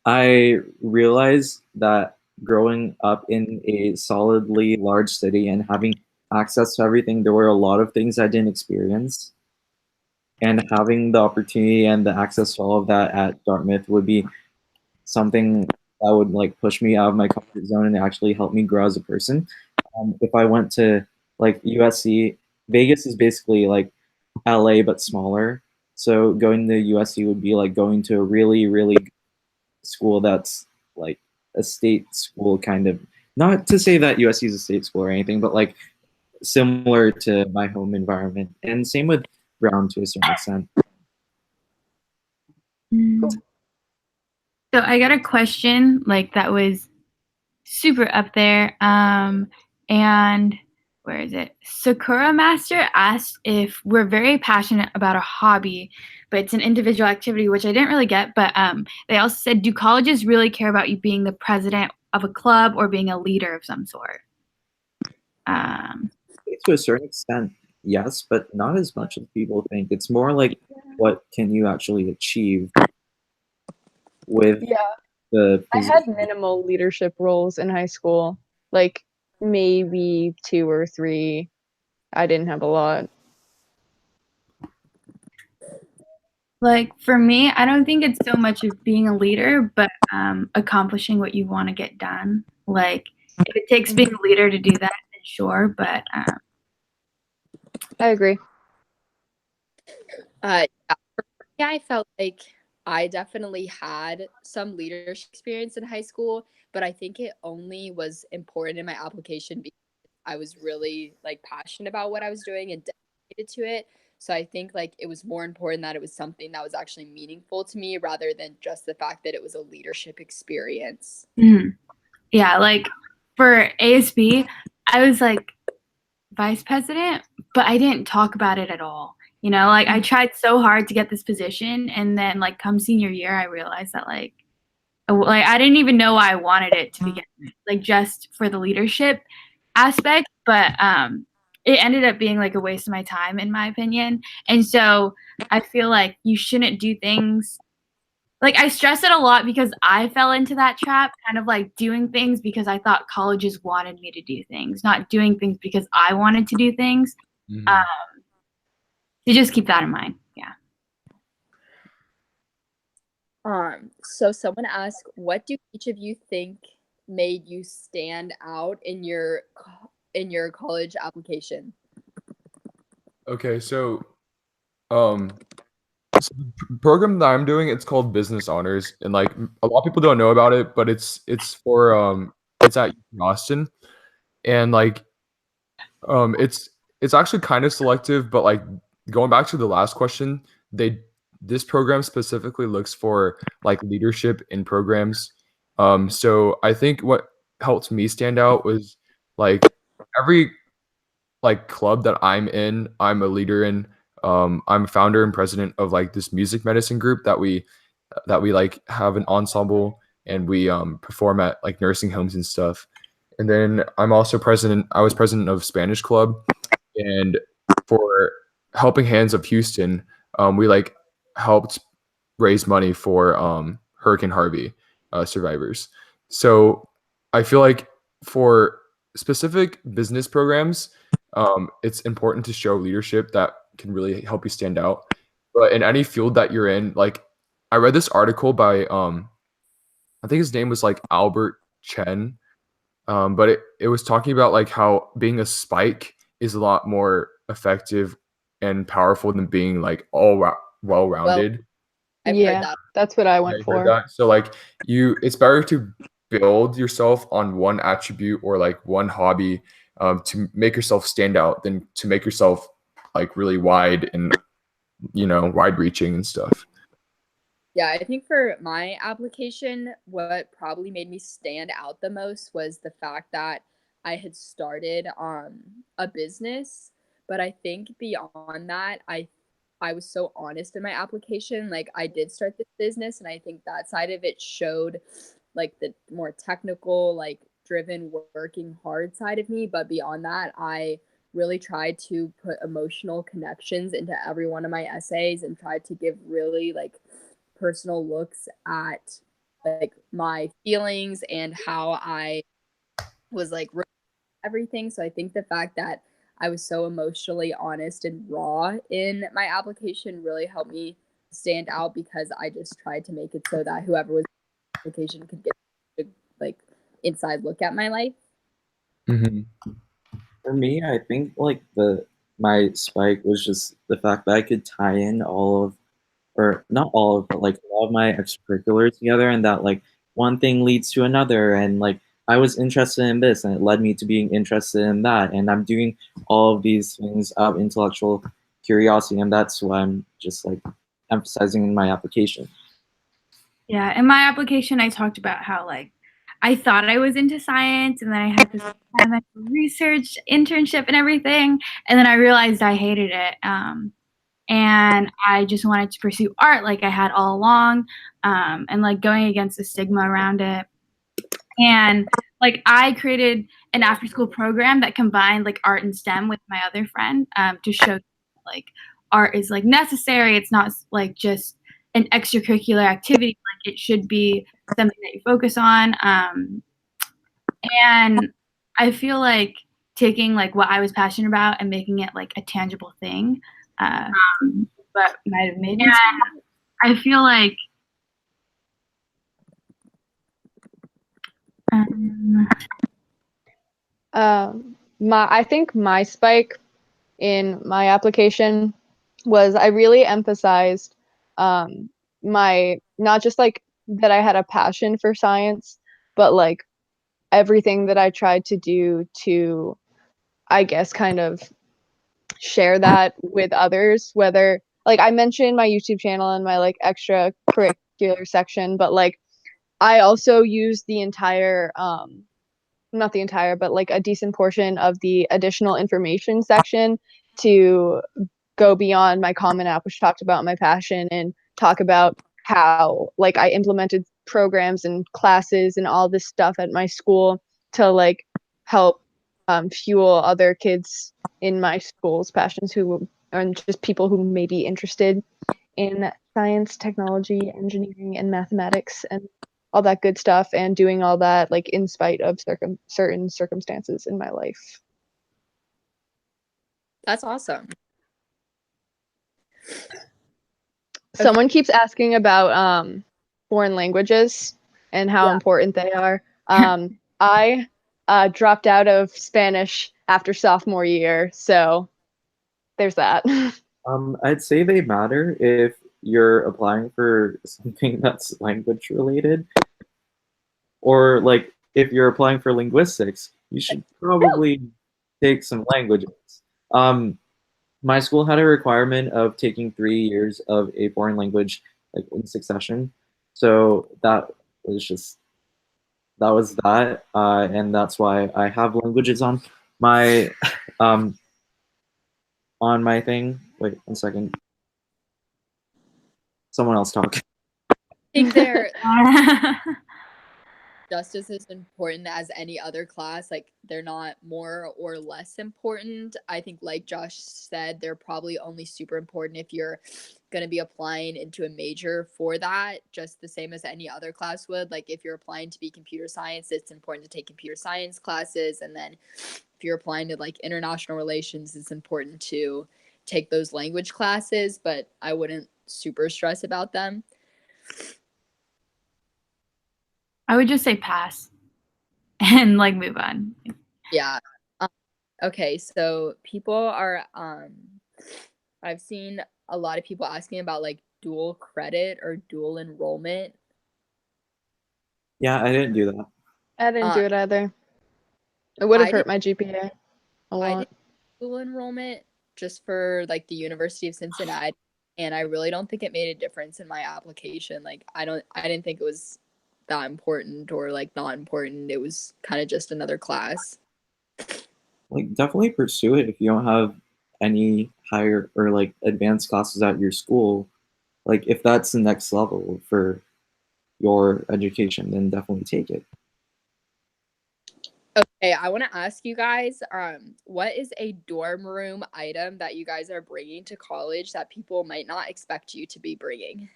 I realized that growing up in a solidly large city and having access to everything, there were a lot of things I didn't experience. And having the opportunity and the access to all of that at Dartmouth would be something that would like push me out of my comfort zone and actually help me grow as a person. If I went to like USC, Vegas is basically like LA but smaller. So going to USC would be like going to a really school that's like a state school kind of, not to say that USC is a state school or anything, but like similar to my home environment. And same with Brown to a certain extent. So I got a question like that was super up there. And where is it? Sakura Master asked if we're very passionate about a hobby, but it's an individual activity, which I didn't really get. But they also said, do colleges really care about you being the president of a club or being a leader of some sort? To a certain extent, yes, but not as much as people think. It's more like what can you actually achieve with Yeah, the I had position. minimal leadership roles in high school, like maybe 2 or 3. I didn't have a lot. Like for me, I don't think it's so much of being a leader, but accomplishing what you want to get done. Like if it takes being a leader to do that, then sure. But I agree. Yeah, yeah, I felt like I definitely had some leadership experience in high school, but I think it only was important in my application because I was really like passionate about what I was doing and dedicated to it. So I think like it was more important that it was something that was actually meaningful to me rather than just the fact that it was a leadership experience. Yeah, like for ASB, I was like vice president, but I didn't talk about it at all. You know, like I tried so hard to get this position, and then like come senior year, I realized that like I didn't even know why I wanted it to begin with, like just for the leadership aspect, but it ended up being like a waste of my time in my opinion. And so I feel like you shouldn't do things like I stress it a lot because I fell into that trap, kind of like doing things because I thought colleges wanted me to do things, not doing things because I wanted to do things. Mhm. So just keep that in mind. Yeah. So someone asked, what do each of you think made you stand out in your college application? Okay, so the program that I'm doing, it's called Business Honors, and like a lot of people don't know about it, but it's for it's at Austin, and like it's actually kind of selective, but like going back to the last question, this program specifically looks for like leadership in programs. So I think what helped me stand out was like every like club that I'm in, I'm a leader in. I'm a founder and president of like this music medicine group that we like have an ensemble and we perform at like nursing homes and stuff. And then I was president of Spanish Club, and for Helping Hands of Houston, we like helped raise money for Hurricane Harvey survivors. So I feel like for specific business programs, it's important to show leadership that can really help you stand out. But in any field that you're in, like I read this article by I think his name was like Albert Chen, but it was talking about like how being a spike is a lot more effective and powerful than being like well-rounded. I've heard Yeah, that. that's what I Yeah, went you heard for. that? So like it's better to build yourself on one attribute or like one hobby to make yourself stand out than to make yourself like really wide and wide reaching and stuff. Yeah, I think for my application, what probably made me stand out the most was the fact that I had started a business, but I think beyond that, I was so honest in my application. Like I did start this business, and I think that side of it showed like the more technical, like driven, working hard side of me. But beyond that, I really tried to put emotional connections into every one of my essays and tried to give really like personal looks at like my feelings and how I was like everything. So I think the fact that I was so emotionally honest and raw in my application really helped me stand out because I just tried to make it so that whoever was in the application could get a like inside look at my life. Mm-hmm. For me, I think like my spike was just the fact that I could tie in all of, or not all of, but like a lot of my extracurriculars together, and that like one thing leads to another, and like I was interested in this, and it led me to being interested in that, and I'm doing all of these things out of intellectual curiosity, and that's why I'm just like emphasizing in my application. Yeah, in my application, I talked about how like I thought I was into science, and then I had this kind of research internship and everything, and then I realized I hated it. And I just wanted to pursue art like I had all along, and like going against the stigma around it. And like I created an after school program that combined like art and STEM with my other friend to show like art is like necessary. It's not like just an extracurricular activity. Like it should be something that you focus on. And I feel like taking like what I was passionate about and making it like a tangible thing, but might have made me. I feel like I think my spike in my application was I really emphasized my not just like that I had a passion for science, but like everything that I tried to do to I guess, kind of share that with others, whether like I mentioned my YouTube channel and my like extracurricular section, but like I also use the entire not the entire, but like a decent portion of the additional information section to go beyond my Common App, which talked about my passion, and talk about how like I implemented programs and classes and all this stuff at my school to like help fuel other kids in my school's passions who and just people who may be interested in science, technology, engineering, and mathematics and all that good stuff, and doing all that like in spite of certain circumstances in my life. That's awesome. Someone keeps asking about foreign languages and how important they are. I dropped out of Spanish after sophomore year, so there's that. I'd say they matter if you're applying for something that's language related, or like if you're applying for linguistics, you should probably take some languages. My school had a requirement of taking 3 years of a foreign language like in succession, so that was that, and that's why I have languages my on my thing. Wait 1 second. Someone else talk. I think they're just as important as any other class. Like, they're not more or less important. I think, like Josh said, they're probably only super important if you're going to be applying into a major for that, just the same as any other class would. Like, if you're applying to be computer science, it's important to take computer science classes. And then if you're applying to like international relations, it's important to take those language classes, but I wouldn't super stress about them. I would just say pass and like move on. Yeah. Okay, so people are I've seen a lot of people asking about like dual credit or dual enrollment. Yeah, I didn't do that. I didn't do it either. It would have I hurt my GPA a I lot. did dual enrollment just for like the University of Cincinnati, and I really don't think it made a difference in my application. Like, I didn't think it was that important or like not important. It was kind of just another class. Like, definitely pursue it if you don't have any higher or like advanced classes at your school. Like, if that's the next level for your education, then definitely take it. Okay, I want to ask you guys, what is a dorm room item that you guys are bringing to college that people might not expect you to be bringing?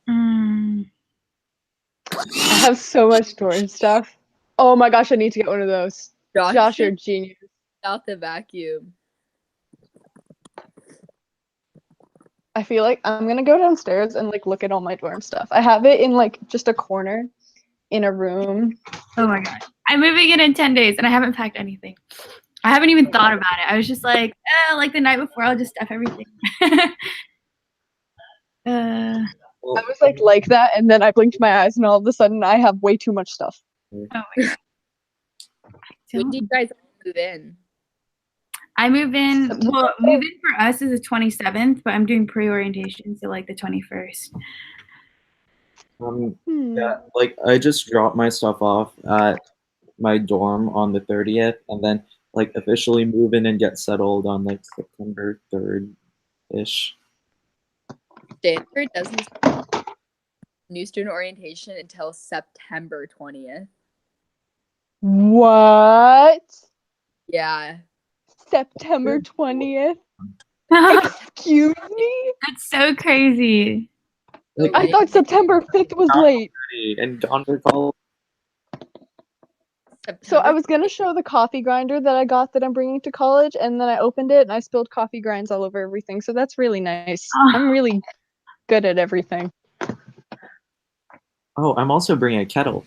I have so much dorm stuff. Oh my gosh, I need to get one of those. Josh, you're a genius. Out the vacuum. I feel like I'm gonna go downstairs and like look at all my dorm stuff. I have it in like just a corner in a room. Oh my god. I'm moving in 10 days and I haven't packed anything. I haven't even thought about it. I was just like the night before, I'll just stuff everything. I was like that, and then I blinked my eyes, and all of a sudden, I have way too much stuff. Oh my god. When do you guys move in? I move in. Well, move in for us is the 27th, but I'm doing pre-orientation, so like the 21st. Yeah, like I just dropped my stuff off at my dorm on the 30th, and then like officially move in and get settled on like September 3rd ish. Stanford doesn't start new student orientation until September 20th. What? Yeah. September 20th? Excuse me? That's so crazy. Like, I thought September 5th was late. And gone for college. So I was gonna show the coffee grinder that I got that I'm bringing to college, and then I opened it and I spilled coffee grinds all over everything. So that's really nice. I'm really good at everything. Oh, I'm also bringing a kettle.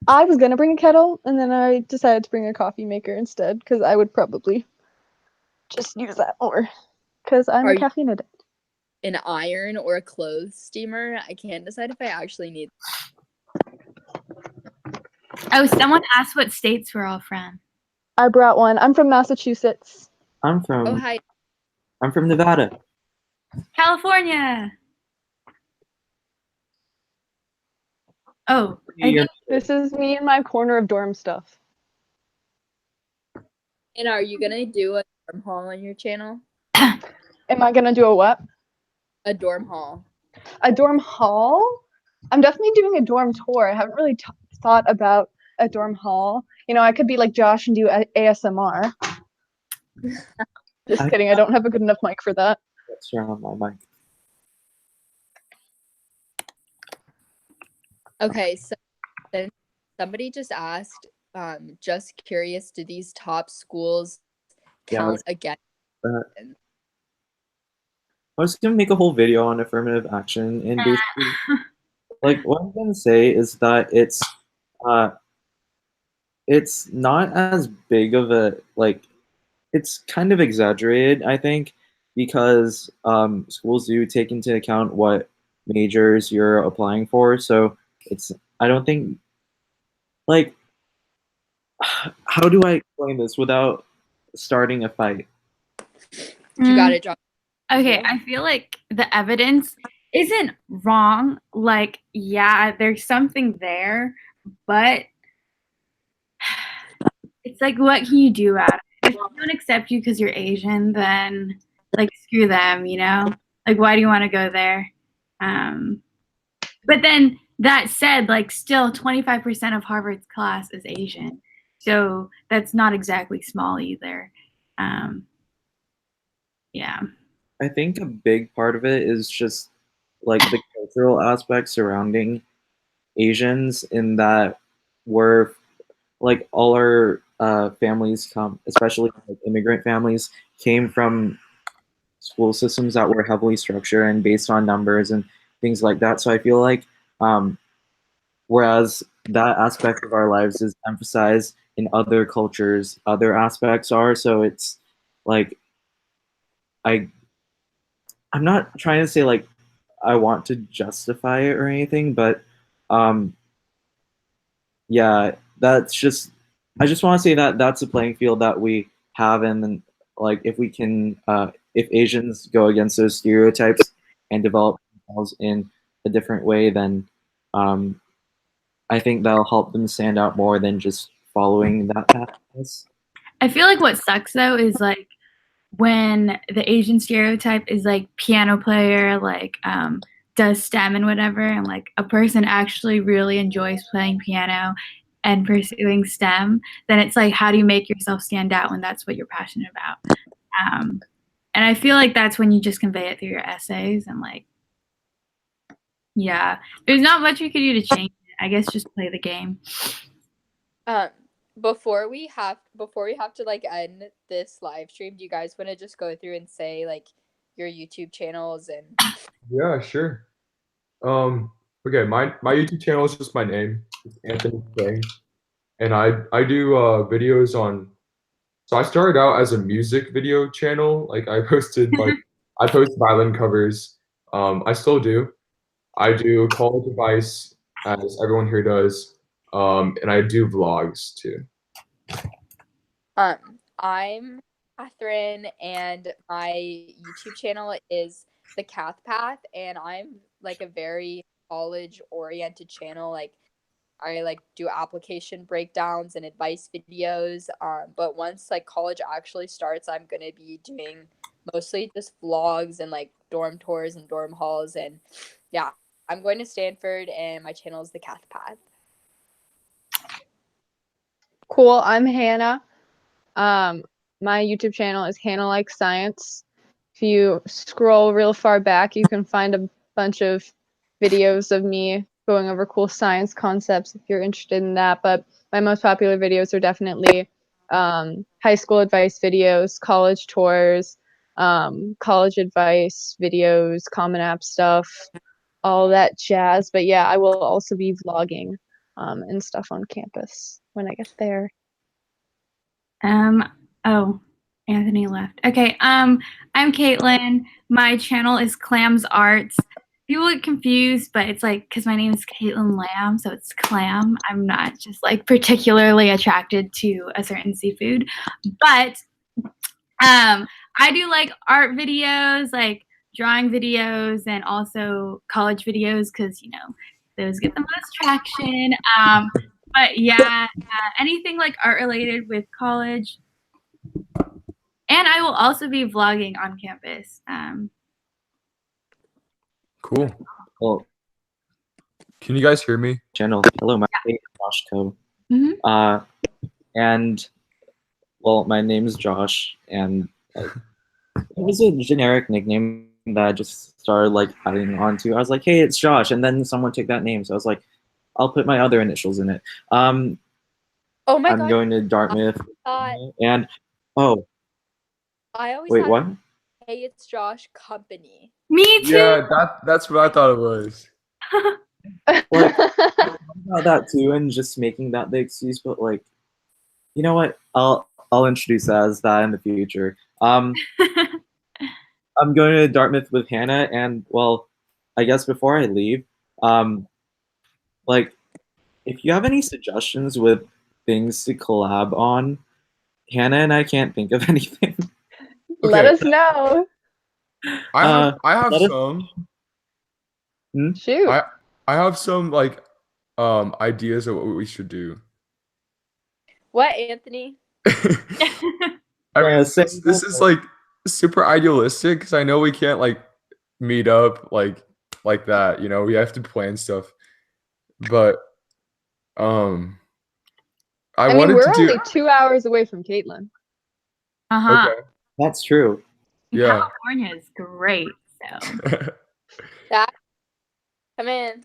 I was gonna bring a kettle, and then I decided to bring a coffee maker instead, because I would probably just use that more, because I'm a caffeine addict. An iron or a clothes steamer? I can't decide if I actually need. Oh, someone asked what states we're all from. I brought one. I'm from Massachusetts. I'm Oh, from hi. Nevada. California. Oh, I think This is me in my corner of dorm stuff. And are you gonna do a dorm haul on your channel? Am I gonna do a what? A dorm haul. A dorm haul? I'm definitely doing a dorm tour. I haven't really thought about a dorm haul. You know, I could be like Josh and do ASMR. Just kidding. I don't have a good enough mic for that. Let's turn on my mic. Okay, so then somebody just asked, just curious, do these top schools count again? I was gonna make a whole video on affirmative action, and basically, like, what I'm gonna say is that it's not as big of a like. It's kind of exaggerated, I think, because schools do take into account what majors you're applying for. So it's I don't think like how do I explain this without starting a fight? You got it, John. Okay, I feel like the evidence isn't wrong. Like, yeah, there's something there, but it's like, what can you do about it? If they don't accept you because you're Asian, then like screw them, you know? Like, why do you want to go there? But then that said, like, still 25% of Harvard's class is Asian, so that's not exactly small either. Yeah. I think a big part of it is just like the cultural aspect surrounding Asians, in that we're like all our families come, especially like immigrant families, came from school systems that were heavily structured and based on numbers and things like that. So I feel like whereas that aspect of our lives is emphasized in other cultures, other aspects are. So it's like I I'm not trying to say like I want to justify it or anything, but um, yeah, that's just I just want to say that that's a playing field that we have, and then like if we can if Asians go against those stereotypes and develop themselves in a different way, then um, I think that'll help them stand out more than just following that path. I feel like what sucks though is like when the Asian stereotype is like piano player, like does STEM and whatever, and like a person actually really enjoys playing piano and pursuing STEM, then it's like, how do you make yourself stand out when that's what you're passionate about? And I feel like that's when you just convey it through your essays and like, yeah, there's not much you could do to change it. I guess just play the game. Before we have to like end this live stream, do you guys want to just go through and say like your YouTube channels and Yeah, sure. Okay, my YouTube channel is just my name. It's Anthony Tang. And I do videos on. So I started out as a music video channel. Like I posted I post violin covers. I still do. I do college advice, as everyone here does. And I do vlogs too. I'm Catherine, and my YouTube channel is the Kath Path, and I'm like a very college oriented channel. Like I like do application breakdowns and advice videos. But once like college actually starts, I'm gonna be doing mostly just vlogs and like dorm tours and dorm halls, and yeah, I'm going to Stanford, and my channel is the Kath Path. Cool. I'm Hannah. My YouTube channel is Hannah Likes Science. If you scroll real far back, you can find a bunch of videos of me going over cool science concepts if you're interested in that. But my most popular videos are definitely high school advice videos, college tours, college advice videos, Common App stuff, all that jazz. But yeah, I will also be vlogging and stuff on campus when I get there. Oh, Anthony left. Okay. I'm Caitlin. My channel is Clam's Arts. people get confused, but it's like because my name is Caitlin Lamb, so it's Clam. I'm not just like particularly attracted to a certain seafood, but I do like art videos, like drawing videos, and also college videos because those get the most traction. But yeah, anything like art related with college, and I will also be vlogging on campus. Cool. Well, Can you guys hear me? channel. Hello, my name is Josh Co. Mhm. And well, my name is Josh, and like, it was a generic nickname that I just started like adding on to. I was like, hey, it's Josh, and then someone took that name, so I was like, I'll put my other initials in it. Oh my I'm god. going to Dartmouth, thought- and oh, I always wait, thought, what? hey, it's Josh Company. Me too. Yeah, that's what I thought it was. Like, about that too, and just making that the excuse, but like, you know what? I'll introduce that as that in the future. I'm going to Dartmouth with Hannah, and well, I guess before I leave, like, if you have any suggestions with things to collab on, Hannah and I can't think of anything. Let Okay. us know. I have let us- some. Shoot. I have some like ideas of what we should do. What, Anthony? I mean, Yeah, say this is like super idealistic because I know we can't like meet up like that. We have to plan stuff. But I I mean, wanted we're to do. only 2 hours away from Caitlin. Uh-huh. Okay. That's true. Yeah. California is great. So That. Come in.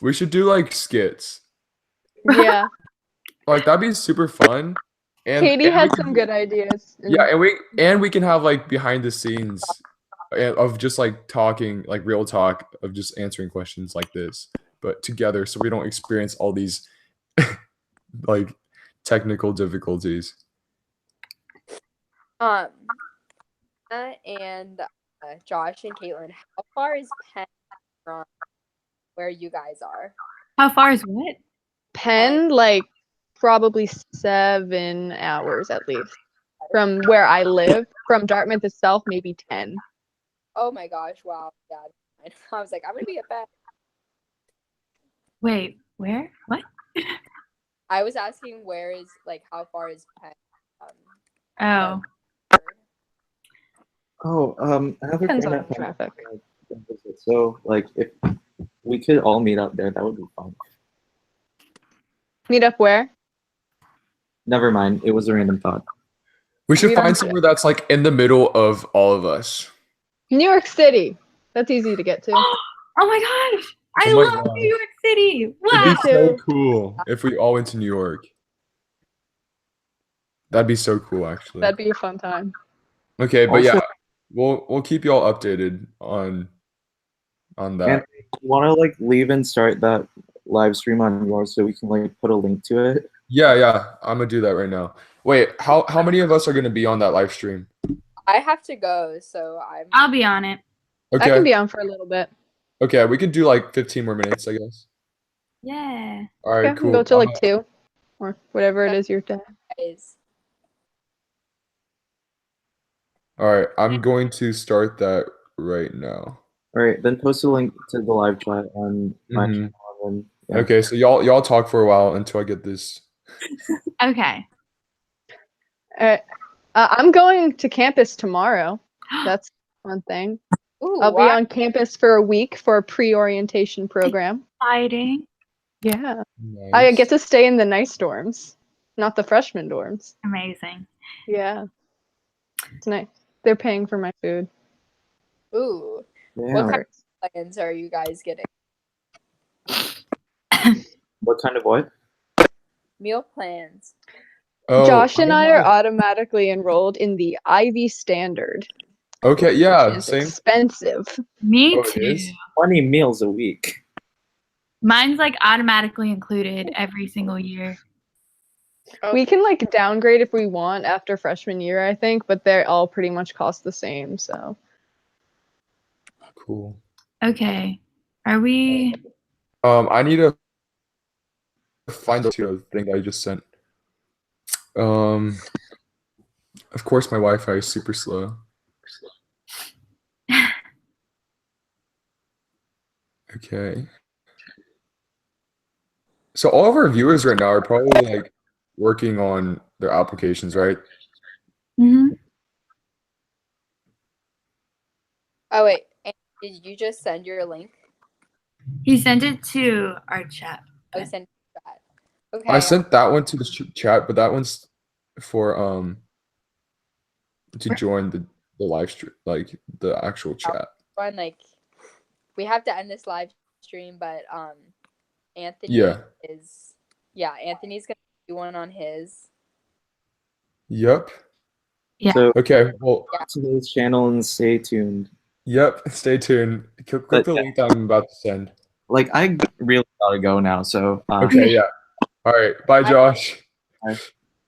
We should do like skits. Yeah. Like that'd be super fun. Katie and we had can some do- good ideas. Yeah, and we can have like behind the scenes of just like talking, like real talk of just answering questions like this, but together so we don't experience all these like technical difficulties. And Josh and Caitlin, how far is Penn from where you guys are? how far is what? Penn, like probably 7 hours at least from where I live. From Dartmouth itself, maybe 10. Oh my gosh! Wow. Yeah. I was like, I'm gonna be at Penn. Wait, where? What? I was asking where is like how far is Penn? Oh, Oh, I have a Depends friend on at traffic. so like if we could all meet up there, that would be fun. Meet up where? Never mind, it was a random thought. We should We don't find do it. somewhere that's like in the middle of all of us. New York City. That's easy to get to. oh my gosh! I Oh my love God. New York City. It'd Wow. be Me so too. cool if we all went to New York. That'd be so cool, actually. That'd be a fun time. Okay, but Also- yeah, we'll keep you all updated on that. And you want to like leave and start that live stream on yours so we can like put a link to it? Yeah, I'm gonna do that right now. Wait, how many of us are gonna be on that live stream? I have to go, so I'll be on it. Okay, I can be on for a little bit. okay, we could do like 15 more minutes, I guess. Yeah. All right, Okay, we cool. can go till like 2 or whatever it is your day. guys. All right, I'm going to start that right now. All right, then post a link to the live chat on my Mhm. channel. And, yeah. Okay, so y'all talk for a while until I get this. Okay. I'm going to campus tomorrow. That's one thing. Ooh, I'll be wow. on campus for a week for a pre-orientation program. Exciting. Yeah. I Nice. get to stay in the nice dorms, not the freshman dorms. Amazing. Yeah. It's nice. They're paying for my food. Ooh. Yeah. What kind of plans are you guys getting? What kind of what? Meal plans. Oh, Josh and I are have- automatically enrolled in the Ivy Standard, Okay, yeah, which is same. expensive. Me Oh, it too. is? 20 meals a week. Mine's like automatically included every single year. We can like downgrade if we want after freshman year, I think, but they all pretty much cost the same. So Cool. Okay. Are we? I need to find the thing that I just sent. Of course, my Wi-Fi is super slow. Okay. So all of our viewers right now are probably like working on their applications, right? Mhm. Oh wait, and did you just send your link? He sent it to our chat. Oh, you sent that. Okay. I sent that one to the chat, but that one's for to join the live stream, like the actual chat. One, like, we have to end this live stream, but Anthony is Anthony's gonna do one on his. Yep. Yeah. So Okay. Well. to his channel and stay tuned. Yep. Stay tuned. Click the link that I'm about to send. Like I really gotta go now. So Okay. Yeah. All right. Bye, Josh. Bye.